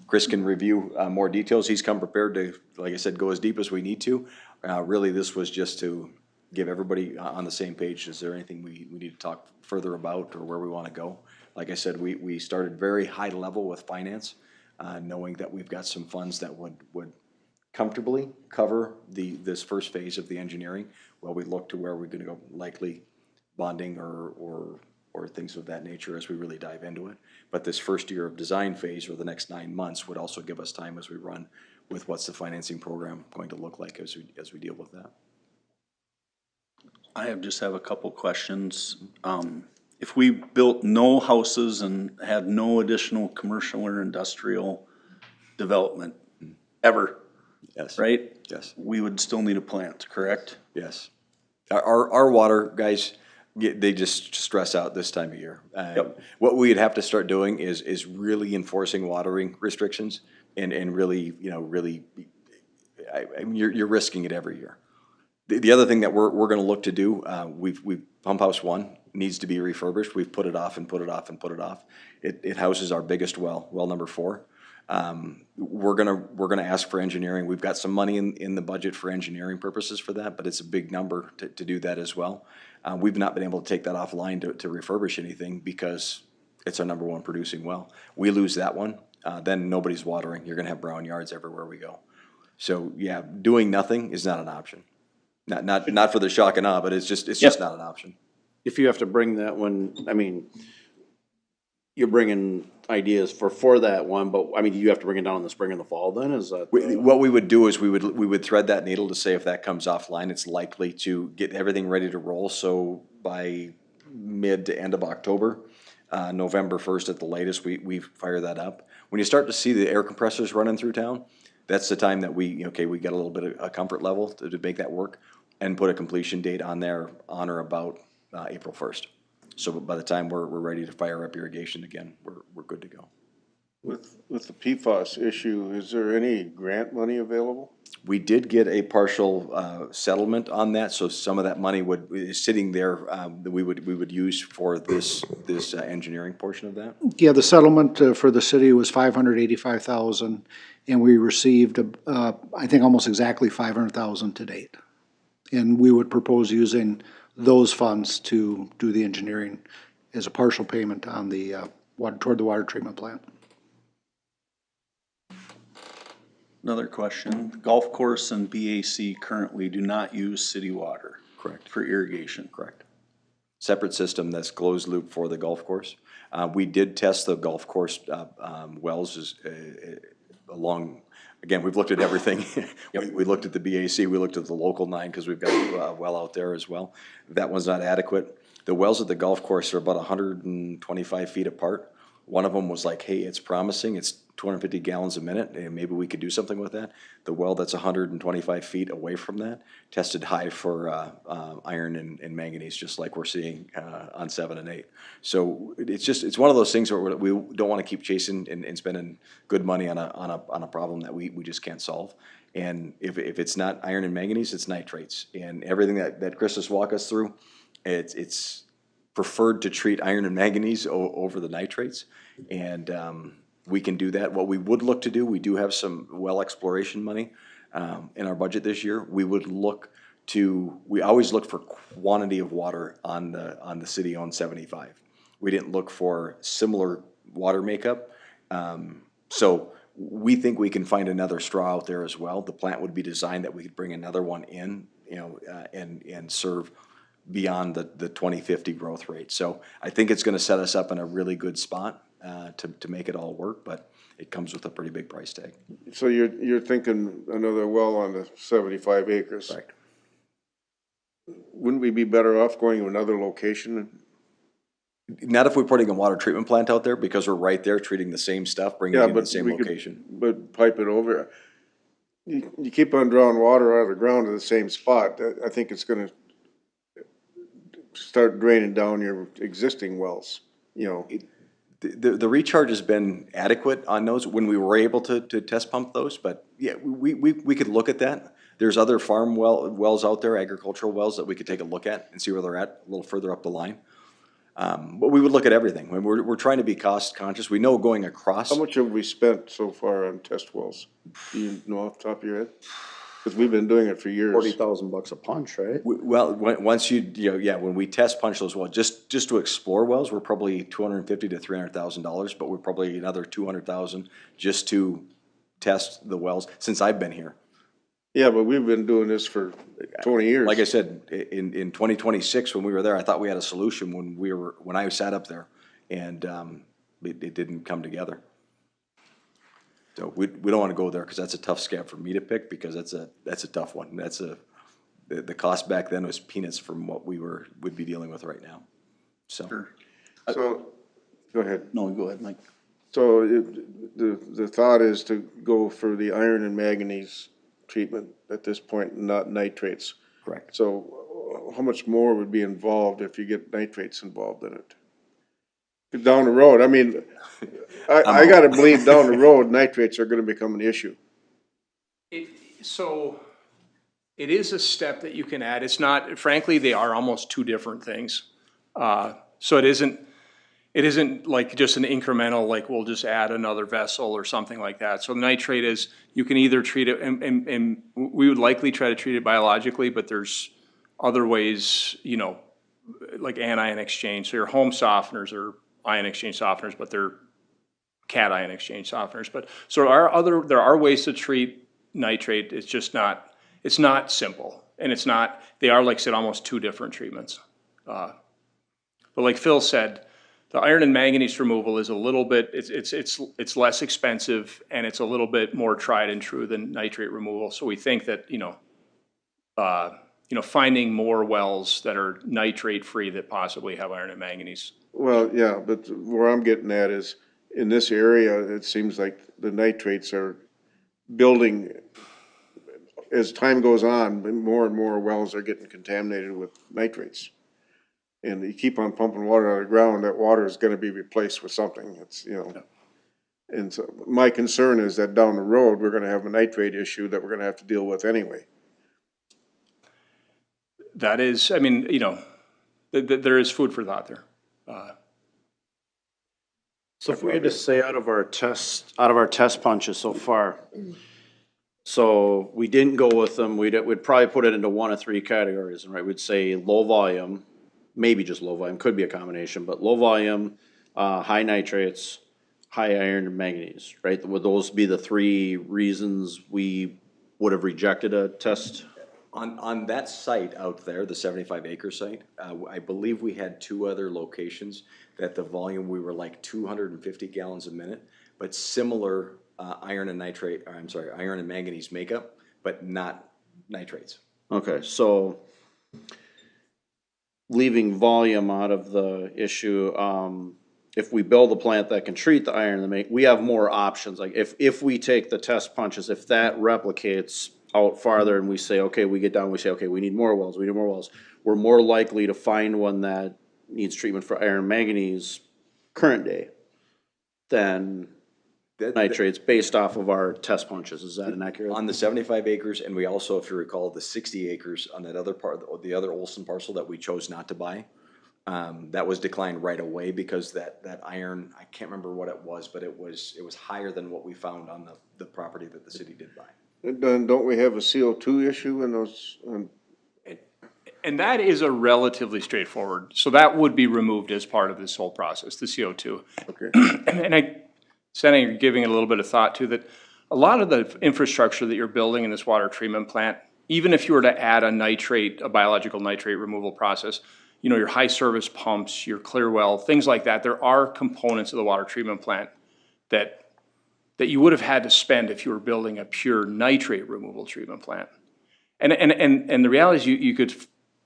Chris can review more details. He's come prepared to, like I said, go as deep as we need to. Really, this was just to give everybody on the same page. Is there anything we need to talk further about or where we want to go? Like I said, we started very high level with finance, knowing that we've got some funds that would comfortably cover this first phase of the engineering while we look to where we're going to go, likely bonding or things of that nature as we really dive into it. But this first year of design phase, or the next 9 months, would also give us time as we run with what's the financing program going to look like as we deal with that. I just have a couple questions. If we built no houses and had no additional commercial or industrial, development ever, Yes. right? Yes. We would still need a plant, correct? Yes. Our water guys, they just stress out this time of year. Yep. What we'd have to start doing is really enforcing watering restrictions and really, really, you're risking it every year. The other thing that we're gonna look to do, we've Pump House One needs to be refurbished. We've put it off and put it off and put it off. It houses our biggest well number 4. We're gonna ask for engineering. We've got some money in the budget for engineering purposes for that, but it's a big number to do that as well. We've not been able to take that offline to refurbish anything because it's our number 1 producing well. We lose that one, then nobody's watering. You're gonna have brown yards everywhere we go. So, yeah, doing nothing is not an option. Not for the shock and awe, but it's just not an option. If you have to bring that one, I mean, you're bringing ideas for that one, but I mean, you have to bring it down in the spring and the fall then, is that? What we would do is we would thread that needle to say if that comes offline, it's likely to get everything ready to roll. So by mid to end of October, November 1st at the latest, we fire that up. When you start to see the air compressors running through town, that's the time that we got a little bit of a comfort level to make that work and put a completion date on there on or about April 1st. So by the time we're ready to fire up irrigation again, we're good to go. With the PFAS issue, is there any grant money available? We did get a partial settlement on that, so some of that money is sitting there that we would use for this engineering portion of that. Yeah, the settlement for the city was $585,000, and we received, I think, almost exactly $500,000 to date. And we would propose using those funds to do the engineering as a partial payment on the toward the water treatment plant. Another question, golf course and BAC currently do not use city water. Correct. For irrigation. Correct. Separate system that's closed loop for the golf course. We did test the golf course wells along. Again, we've looked at everything. We looked at the BAC, we looked at the local 9 because we've got a well out there as well. That one's not adequate. The wells at the golf course are about 125 feet apart. One of them was like, hey, it's promising, it's 250 gallons a minute, and maybe we could do something with that. The well that's 125 feet away from that tested high for iron and manganese, just like we're seeing on 7 and 8. So it's one of those things where we don't want to keep chasing and spending good money on a problem that we just can't solve. And if it's not iron and manganese, it's nitrates. And everything that Chris has walked us through, it's preferred to treat iron and manganese over the nitrates. And we can do that. What we would look to do, we do have some well exploration money in our budget this year. We always look for quantity of water on the city-owned 75. We didn't look for similar water makeup. So we think we can find another straw out there as well. The plant would be designed that we could bring another one in, and serve beyond the 2050 growth rate. So I think it's gonna set us up in a really good spot to make it all work, but it comes with a pretty big price tag. So you're thinking another well on the 75 acres? Correct. Wouldn't we be better off going to another location? Not if we're putting a water treatment plant out there, because we're right there treating the same stuff, bringing it in the same we could- location. But pipe it over. You keep on drawing water out of the ground to the same spot, I think it's gonna start draining down your existing wells, The recharge has been adequate on those when we were able to test pump those, but yeah, we could look at that. There's other farm wells out there, agricultural wells that we could take a look at and see where they're at a little further up the line. But we would look at everything. When we're trying to be cost conscious. We know going across. How much have we spent so far on test wells? Do you know off the top of your head? Because we've been doing it for years. $40,000 a punch, right? Well, once when we test punch those wells, just to explore wells, we're probably $250,000 to $300,000, but we're probably another $200,000 just to test the wells since I've been here. Yeah, but we've been doing this for 20 years. Like I said, in 2026, when we were there, I thought we had a solution when I sat up there, and it didn't come together. So we don't want to go there because that's a tough scab for me to pick, because that's a tough one. The cost back then was peanuts from what would be dealing with right now. So. Sure. So, go ahead. No, go ahead, Mike. So the thought is to go for the iron and manganese treatment at this point, not nitrates. Correct. So how much more would be involved if you get nitrates involved in it? Down the road, I mean, I gotta believe down the road nitrates are gonna become an issue. So it is a step that you can add. It's not, frankly, they are almost two different things. So it isn't like just an incremental, like we'll just add another vessel or something like that. So nitrate is, you can either treat it, and we would likely try to treat it biologically, but there's other ways, you know, like anion exchange. So your home softeners are ion exchange softeners, but they're cation exchange softeners. But so there are ways to treat nitrate. It's just not, it's not simple. And it's not, they are, like I said, almost two different treatments. But like Phil said, the iron and manganese removal is a little bit, it's less expensive and it's a little bit more tried and true than nitrate removal. So we think that, finding more wells that are nitrate free that possibly have iron and manganese. Well, yeah, but where I'm getting at is, in this area, it seems like the nitrates are building, as time goes on, more and more wells are getting contaminated with nitrates. And you keep on pumping water out of the ground, that water is gonna be replaced with something, it's, you know. And so, my concern is that down the road, we're gonna have a nitrate issue that we're gonna have to deal with anyway. That is, I mean, there is food for thought there. So if we had to say out of our test punches so far, so we didn't go with them, we'd probably put it into one of three categories, right? We'd say low volume, maybe just low volume, could be a combination, but low volume, high nitrates, high iron and manganese, right? Would those be the three reasons we would have rejected a test? On that site out there, the 75-acre site, I believe we had two other locations that the volume, we were like 250 gallons a minute, but similar iron and manganese makeup, but not nitrates. Okay, so leaving volume out of the issue, if we build a plant that can treat the iron and we have more options. Like if we take the test punches, if that replicates out farther and we say, okay, we get down, we say, okay, we need more wells, we're more likely to find one that needs treatment for iron and manganese current day than nitrates based off of our test punches. Is that inaccurate? On the 75 acres, and we also, if you recall, the 60 acres on that other part, the other Olson parcel that we chose not to buy, that was declined right away because that iron, I can't remember what it was, but it was higher than what we found on the property that the city did buy. And then don't we have a CO2 issue in those, And that is a relatively straightforward, so that would be removed as part of this whole process, the CO2. okay. And Senator, you're giving it a little bit of thought too, that a lot of the infrastructure that you're building in this water treatment plant, even if you were to add a biological nitrate removal process, your high service pumps, your clear well, things like that, there are components of the water treatment plant that you would have had to spend if you were building a pure nitrate removal treatment plant. And the reality is you could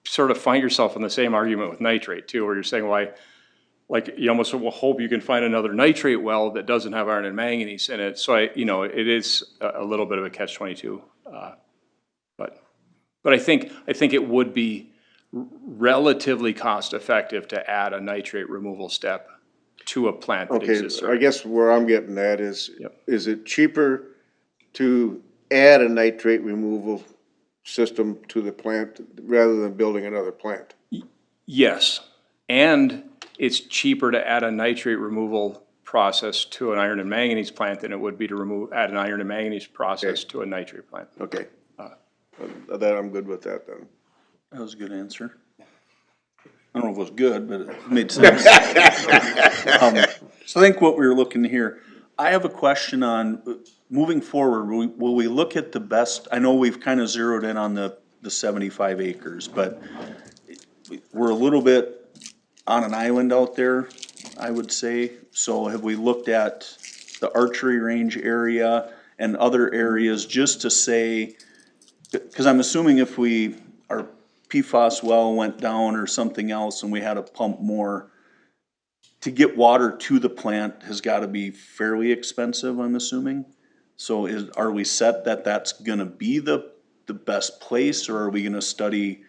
sort of find yourself in the same argument with nitrate too, where you're saying, like you almost will hope you can find another nitrate well that doesn't have iron and manganese in it. So it is a little bit of a catch-22. But I think it would be relatively cost-effective to add a nitrate removal step to a plant that Okay, exists. I guess where I'm getting at is, Yep. is it cheaper to add a nitrate removal system to the plant rather than building another plant? Yes, and it's cheaper to add a nitrate removal process to an iron and manganese plant than it would be to add an iron and manganese process to a nitrate plant. Okay. That, I'm good with that then. That was a good answer. I don't know if it was good, but it made sense. So I think what we were looking here, I have a question on moving forward. Will we look at the best? I know we've kind of zeroed in on the 75 acres, but we're a little bit on an island out there, I would say. So have we looked at the archery range area and other areas just to say, because I'm assuming if our PFAS well went down or something else and we had to pump more, to get water to the plant has gotta be fairly expensive, I'm assuming. So are we set that that's gonna be the best place, or are we gonna study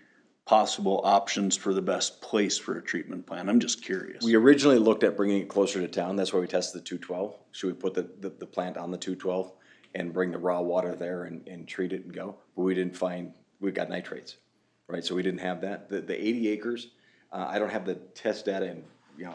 possible options for the best place for a treatment plant? I'm just curious. We originally looked at bringing it closer to town, that's why we tested the 212. Should we put the plant on the 212 and bring the raw water there and treat it and go? But we didn't find, we got nitrates, right? So we didn't have that. The 80 acres, I don't have the test data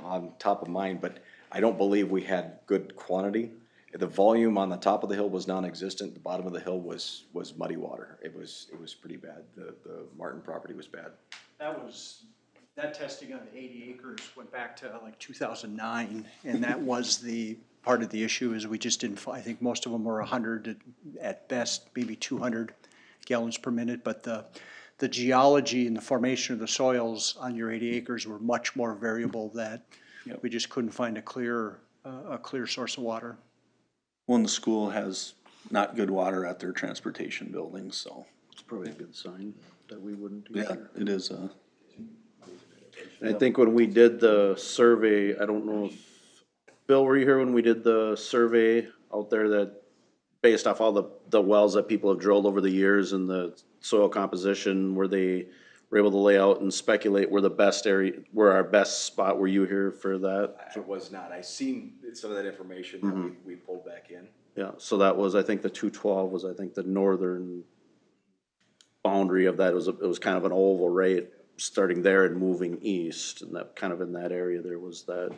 on top of mind, but I don't believe we had good quantity. The volume on the top of the hill was non-existent, the bottom of the hill was muddy water. It was pretty bad. The Martin property was bad. That testing on the 80 acres went back to like 2009, and that was the part of the issue is we just didn't, I think most of them were 100 at best, maybe 200 gallons per minute, but the geology and the formation of the soils on your 80 acres were much more variable that we just couldn't find a clear source of water. Well, and the school has not good water at their transportation buildings, so. It's probably a good sign that we wouldn't do Yeah, that. it is I think when we did the survey, I don't know if, Bill, were you here when we did the survey out there that, based off all the wells that people have drilled over the years and the soil composition, where they were able to lay out and speculate where the best area, where our best spot, were you here for that? It was not. I seen some of that information that we pulled back in. Yeah, so that was, I think the 212 was, I think, the northern boundary of that. It was kind of an oval, right? Starting there and moving east, and that kind of in that area there was that,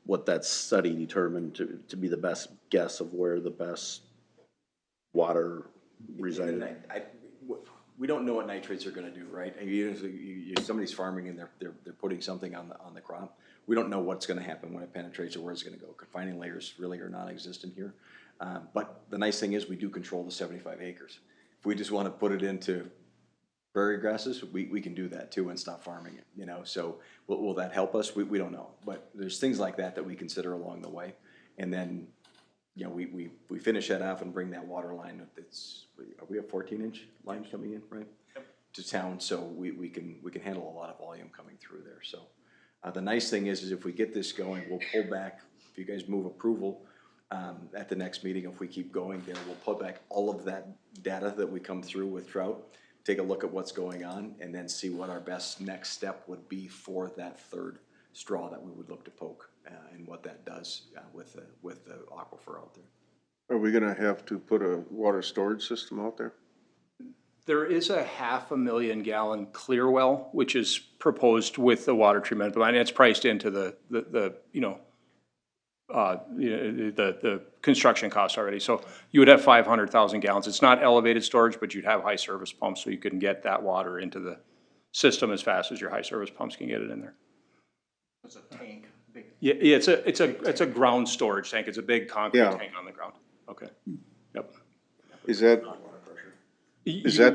what that study determined to be the best guess of where the best water resided. We don't know what nitrates are gonna do, right? Somebody's farming and they're putting something on the crop. We don't know what's gonna happen when it penetrates or where it's gonna go. Confining layers really are non-existent here. But the nice thing is we do control the 75 acres. If we just wanna put it into prairie grasses, we can do that too and stop farming it, so will that help us? We don't know, but there's things like that we consider along the way. And then, we finish that off and bring that water line we have 14-inch lines coming in, right? Yep. To town, so we can handle a lot of volume coming through there, so. The nice thing is if we get this going, we'll pull back, if you guys move approval, at the next meeting, if we keep going there, we'll pull back all of that data that we come through with trout, take a look at what's going on, and then see what our best next step would be for that third straw that we would look to poke, and what that does with the aquifer out there. Are we gonna have to put a water storage system out there? There is a 500,000 gallon clear well, which is proposed with the water treatment plant. It's priced into the construction cost already. So you would have 500,000 gallons. It's not elevated storage, but you'd have high service pumps, so you can get that water into the system as fast as your high service pumps can get it in there. It's a tank, big. Yeah, it's a ground storage tank. It's a big concrete tank on the ground. Okay. Yep. Is that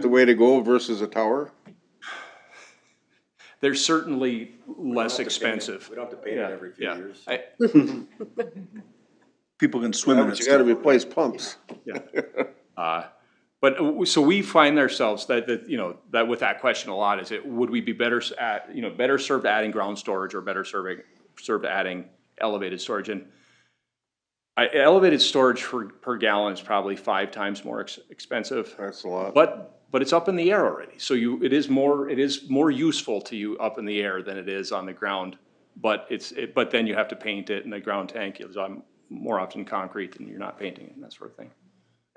the way to go versus a tower? They're certainly less expensive. We don't have to paint it every few years. People can swim in it. But you gotta replace pumps. But so we find ourselves that with that question a lot, would we be better served adding ground storage or better served adding elevated storage? And elevated storage per gallon is probably 5 times more expensive. That's a lot. But it's up in the air already, so it is more useful to you up in the air than it is on the ground. But then you have to paint it, and the ground tank is more often concrete, and you're not painting it and that sort of thing.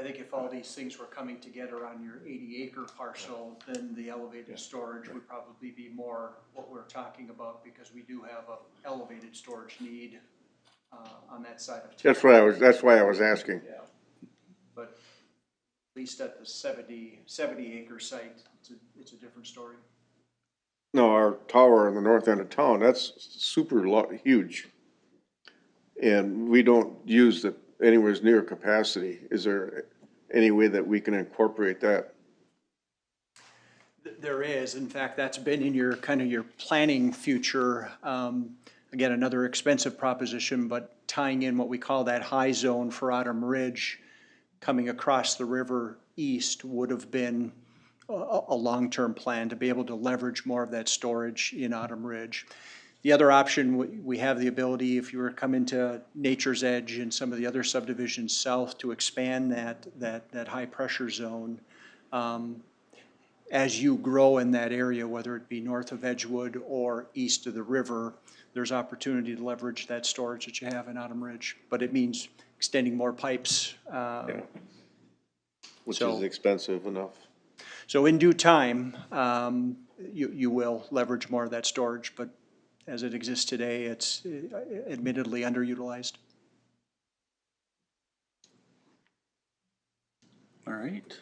I think if all these things were coming together on your 80-acre parcel, then the elevated storage would probably be more what we're talking about, because we do have an elevated storage need on that side of town. That's why I was asking. Yeah, but at least at the 70-acre site, it's a different story. No, our tower in the north end of town, that's super huge. And we don't use it anywhere near capacity. Is there any way that we can incorporate that? There is. In fact, that's been in your planning future. Again, another expensive proposition, but tying in what we call that high zone for Autumn Ridge coming across the river east would have been a long-term plan to be able to leverage more of that storage in Autumn Ridge. The other option, we have the ability, if you were to come into Nature's Edge and some of the other subdivisions south, to expand that high-pressure zone. As you grow in that area, whether it be north of Edgewood or east of the river, there's opportunity to leverage that storage that you have in Autumn Ridge. But it means extending more pipes. Which So- is expensive enough. So in due time, you will leverage more of that storage, but as it exists today, it's admittedly underutilized. All right.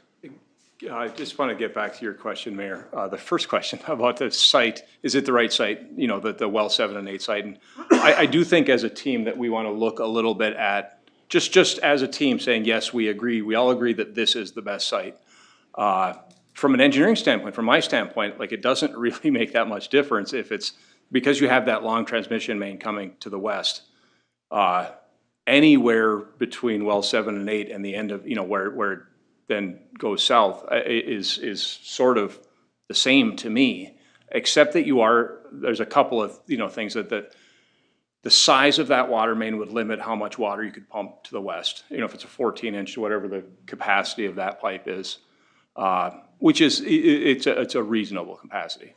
I just want to get back to your question, Mayor. The first question about the site, is it the right site? You know, the well 7 and 8 site. And I do think as a team that we want to look a little bit at, just as a team saying, yes, we agree, we all agree that this is the best site. From an engineering standpoint, from my standpoint, like it doesn't really make that much difference if it's, because you have that long transmission main coming to the west. Anywhere between well 7 and 8 and the end of, you know, where it then goes south is sort of the same to me, except that there's a couple of, you know, things that the size of that water main would limit how much water you could pump to the west. You know, if it's a 14-inch, whatever the capacity of that pipe is, which is, it's a reasonable capacity.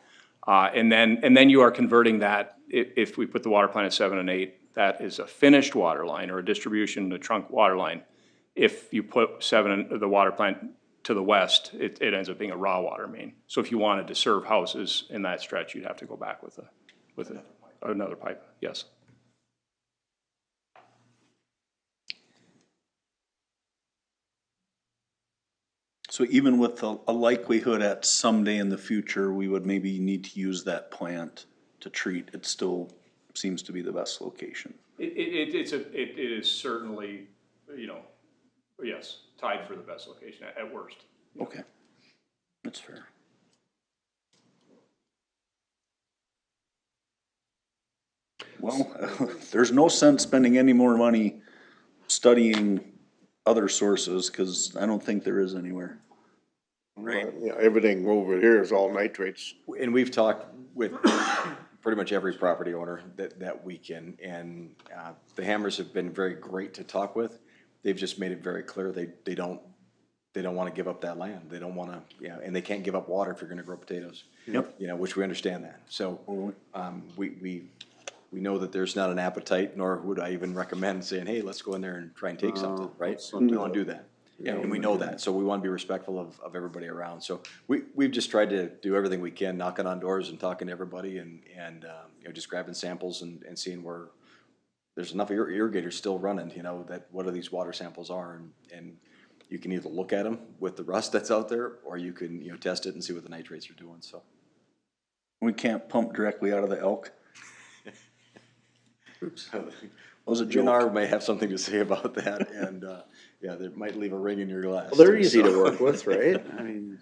And then you are converting that, if we put the water plant at 7 and 8, that is a finished water line or a distribution to trunk water line. If you put the water plant to the west, it ends up being a raw water main. So if you wanted to serve houses in that stretch, you'd have to go back with another pipe, yes. So even with a likelihood at someday in the future, we would maybe need to use that plant to treat, it still seems to be the best location. It is certainly, you know, yes, tied for the best location at worst. Okay, that's fair. Well, there's no sense spending any more money studying other sources, because I don't think there is anywhere. Right. Yeah, everything over here is all nitrates. And we've talked with pretty much every property owner that we can, and the Hammers have been very great to talk with. They've just made it very clear they don't want to give up that land. They don't want to, you know, and they can't give up water if you're going to grow potatoes. Yep. You know, which we understand that. So we know that there's not an appetite, nor would I even recommend saying, hey, let's go in there and try and take something, right? We don't do that. Yeah, and we know that, so we want to be respectful of everybody around. So we've just tried to do everything we can, knocking on doors and talking to everybody and you know, just grabbing samples and seeing where there's enough irrigators still running, you know, that what are these water samples are, and you can either look at them with the rust that's out there, or you can, you know, test it and see what the nitrates are doing, so. We can't pump directly out of the elk. Oops. That was a joke. GNR may have something to say about that, and, yeah, they might leave a ring in your glass. Well, they're easy to work with, right? I mean.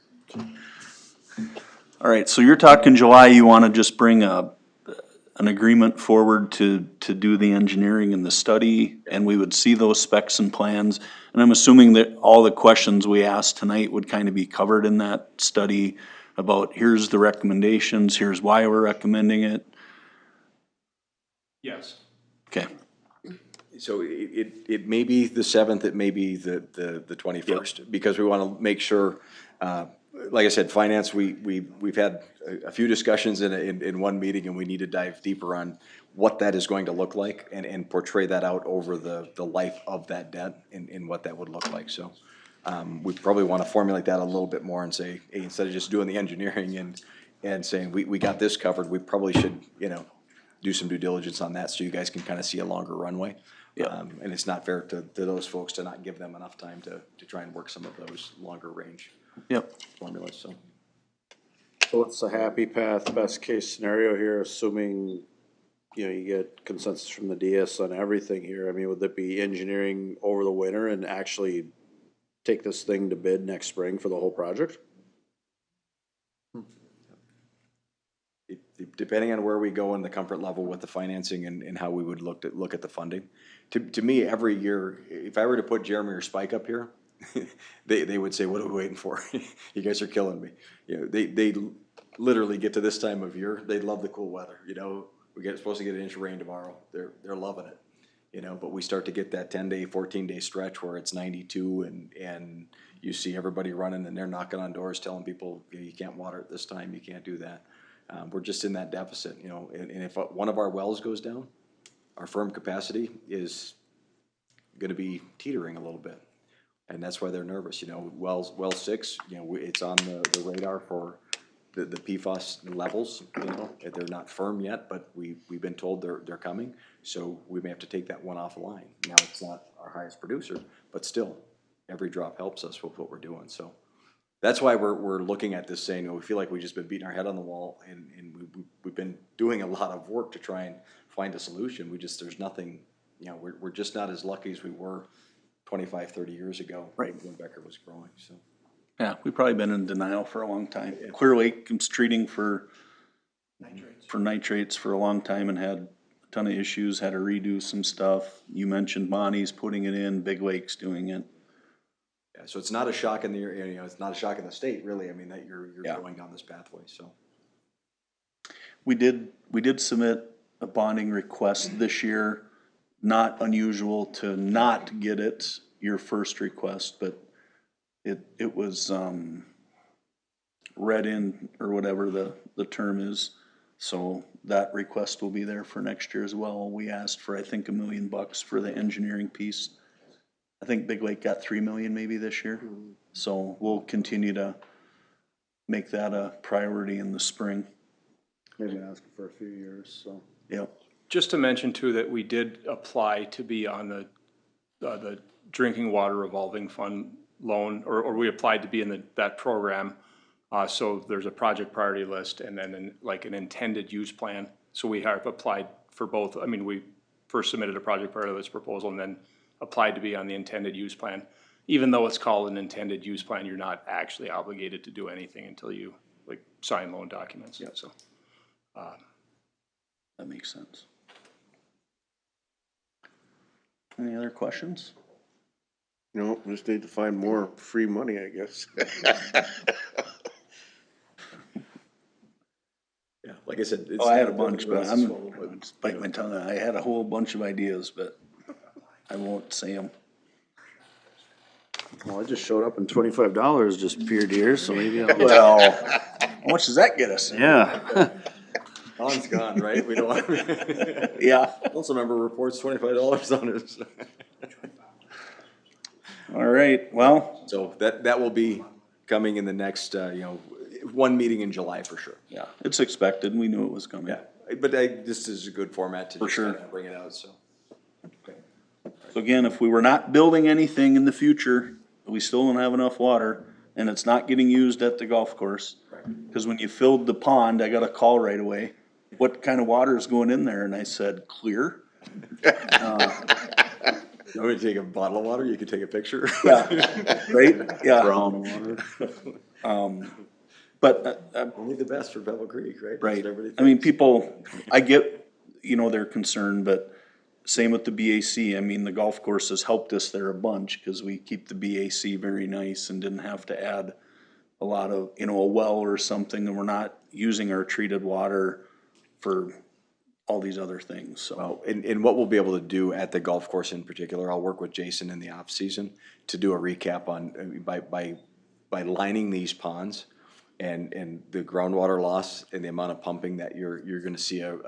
All right, so you're talking July, you wanna just bring an agreement forward to do the engineering and the study, and we would see those specs and plans. And I'm assuming that all the questions we asked tonight would kind of be covered in that study about here's the recommendations, here's why we're recommending it. Yes. Okay, So it may be the 7th, it may be the 21st, because we want to make sure, like I said, finance, we've had a few discussions in one meeting, and we need to dive deeper on what that is going to look like and portray that out over the life of that debt and what that would look like. So we probably want to formulate that a little bit more and say, hey, instead of just doing the engineering and saying, we got this covered, we probably should, you know, do some due diligence on that so you guys can kind of see a longer runway. And it's not fair to those folks to not give them enough time to try and work some of those longer range yep. formulas, so. So what's the happy path, best case scenario here, assuming, you know, you get consensus from the DS on everything here? I mean, would that be engineering over the winter and actually take this thing to bid next spring for the whole project? Depending on where we go in the comfort level with the financing and how we would look at the funding. To me, every year, if I were to put Jeremy or Spike up here, they would say, what are we waiting for? You guys are killing me. You know, they literally get to this time of year, they love the cool weather, you know. supposed to get an inch of rain tomorrow. They're loving it, you know, but we start to get that 10-day, 14-day stretch where it's 92 and you see everybody running and they're knocking on doors telling people, you can't water it this time, you can't do that. We're just in that deficit, you know, and if one of our wells goes down, our firm capacity is gonna be teetering a little bit. And that's why they're nervous, you know, well 6, you know, it's on the radar for the PFAS levels, you know, they're not firm yet, but we've been told they're coming. So we may have to take that one off the line. Now, it's not our highest producer, but still, every drop helps us with what we're doing, so. That's why we're looking at this saying, you know, we feel like we've just been beating our head on the wall and we've been doing a lot of work to try and find a solution. There's nothing, you know, we're just not as lucky as we were 25, 30 years ago. Right. When Becker was growing, so. Yeah, we've probably been in denial for a long time. Clear Lake was treating for nitrates for a long time and had a ton of issues, had to redo some stuff. You mentioned Monty's putting it in, Big Lake's doing it. Yeah, so it's not a shock in the, you know, it's not a shock in the state, really. I mean, that you're Yeah. going down this pathway, so. We did submit a bonding request this year. Not unusual to not get it your first request, but it was, read in, or whatever the term is. So that request will be there for next year as well. We asked for, I think, $1 million for the engineering piece. I think Big Lake got 3 million maybe this year. So we'll continue to make that a priority in the spring. They've been asking for a few years, so. Yep. Just to mention too, that we did apply to be on the drinking water revolving fund loan, or we applied to be in that program. So there's a project priority list and then like an intended use plan. So we have applied for both. I mean, we first submitted a project priority list proposal and then applied to be on the intended use plan. Even though it's called an intended use plan, you're not actually obligated to do anything until you like sign loan documents. Yep. So. That makes sense. Any other questions? No, just need to find more free money, I guess. Yeah, like I said. It's Oh, I had a not bunch, but everyone's I'm fault, but, just biting my tongue. I had a whole bunch of ideas, but I won't say them. Well, I just showed up and $25 just appeared here, so maybe I'll. Well, how much does that get us? Yeah. Don's gone, right? We don't want. Yeah. Also, remember reports $25 on it. All right, well, So that will be coming in the next, you know, one meeting in July for sure. yeah, it's expected. We knew it was coming. Yeah, but this is a good format to For just sure. kind of bring it out, so. Okay. So again, if we were not building anything in the future, we still don't have enough water, and it's not getting used at the golf course. Because when you filled the pond, I got a call right away. What kind of water is going in there? And I said, clear. You want me to take a bottle of water? You can take a picture. Yeah, right? Yeah. Brown water. But, Only the best for Bevel Creek, right? right, That's what everybody I mean, thinks. people, I get, you know, their concern, but same with the BAC. I mean, the golf course has helped us there a bunch, cause we keep the BAC very nice and didn't have to add a lot of, you know, a well or something, and we're not using our treated water for all these other things, so. Well, and what we'll be able to do at the golf course in particular, I'll work with Jason in the off season to do a recap on, by lining these ponds and the groundwater loss and the amount of pumping that you're gonna see a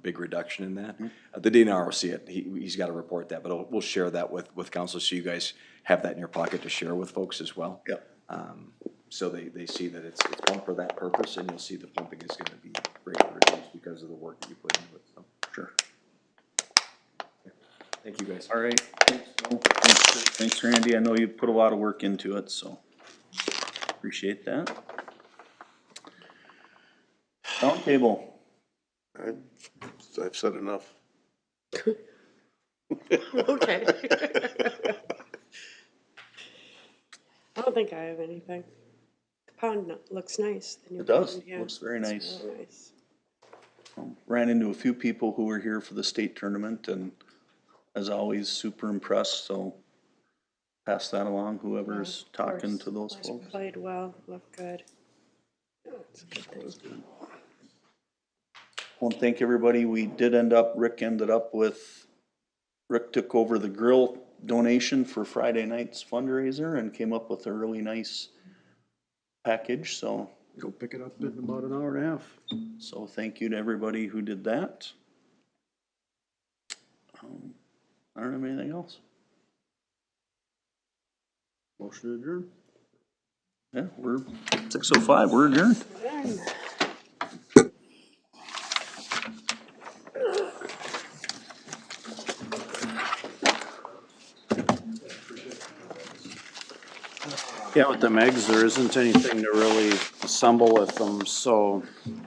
big reduction in that. The DNR will see it, he's gotta report that, but we'll share that with council, so you guys have that in your pocket to share with folks as well. Yep. So they see that it's pumped for that purpose, and you'll see the pumping is gonna be greatly reduced because of the work that you put into it, so. Sure. Thank you, guys. All right. Thanks, Randy. I know you put a lot of work into it, so appreciate that. Roundtable. I've said enough. Okay. I don't think I have anything. The pond looks nice. The new It does. pond, yeah. Looks very nice. Really nice. Ran into a few people who were here for the state tournament, and as always, super impressed, so pass that along, whoever's Yeah, of talking course. to those Boys folks. Played well, looked good. Yeah, it's a good thing. want to thank everybody. Rick took over the grill donation for Friday night's fundraiser and came up with a really nice package, so. Go pick it up in about an hour and a half. So thank you to everybody who did that. I don't have anything else. Motion adjourned. Yeah, we're 6:05, we're adjourned. Yeah, with them eggs, there isn't anything to really assemble with them, so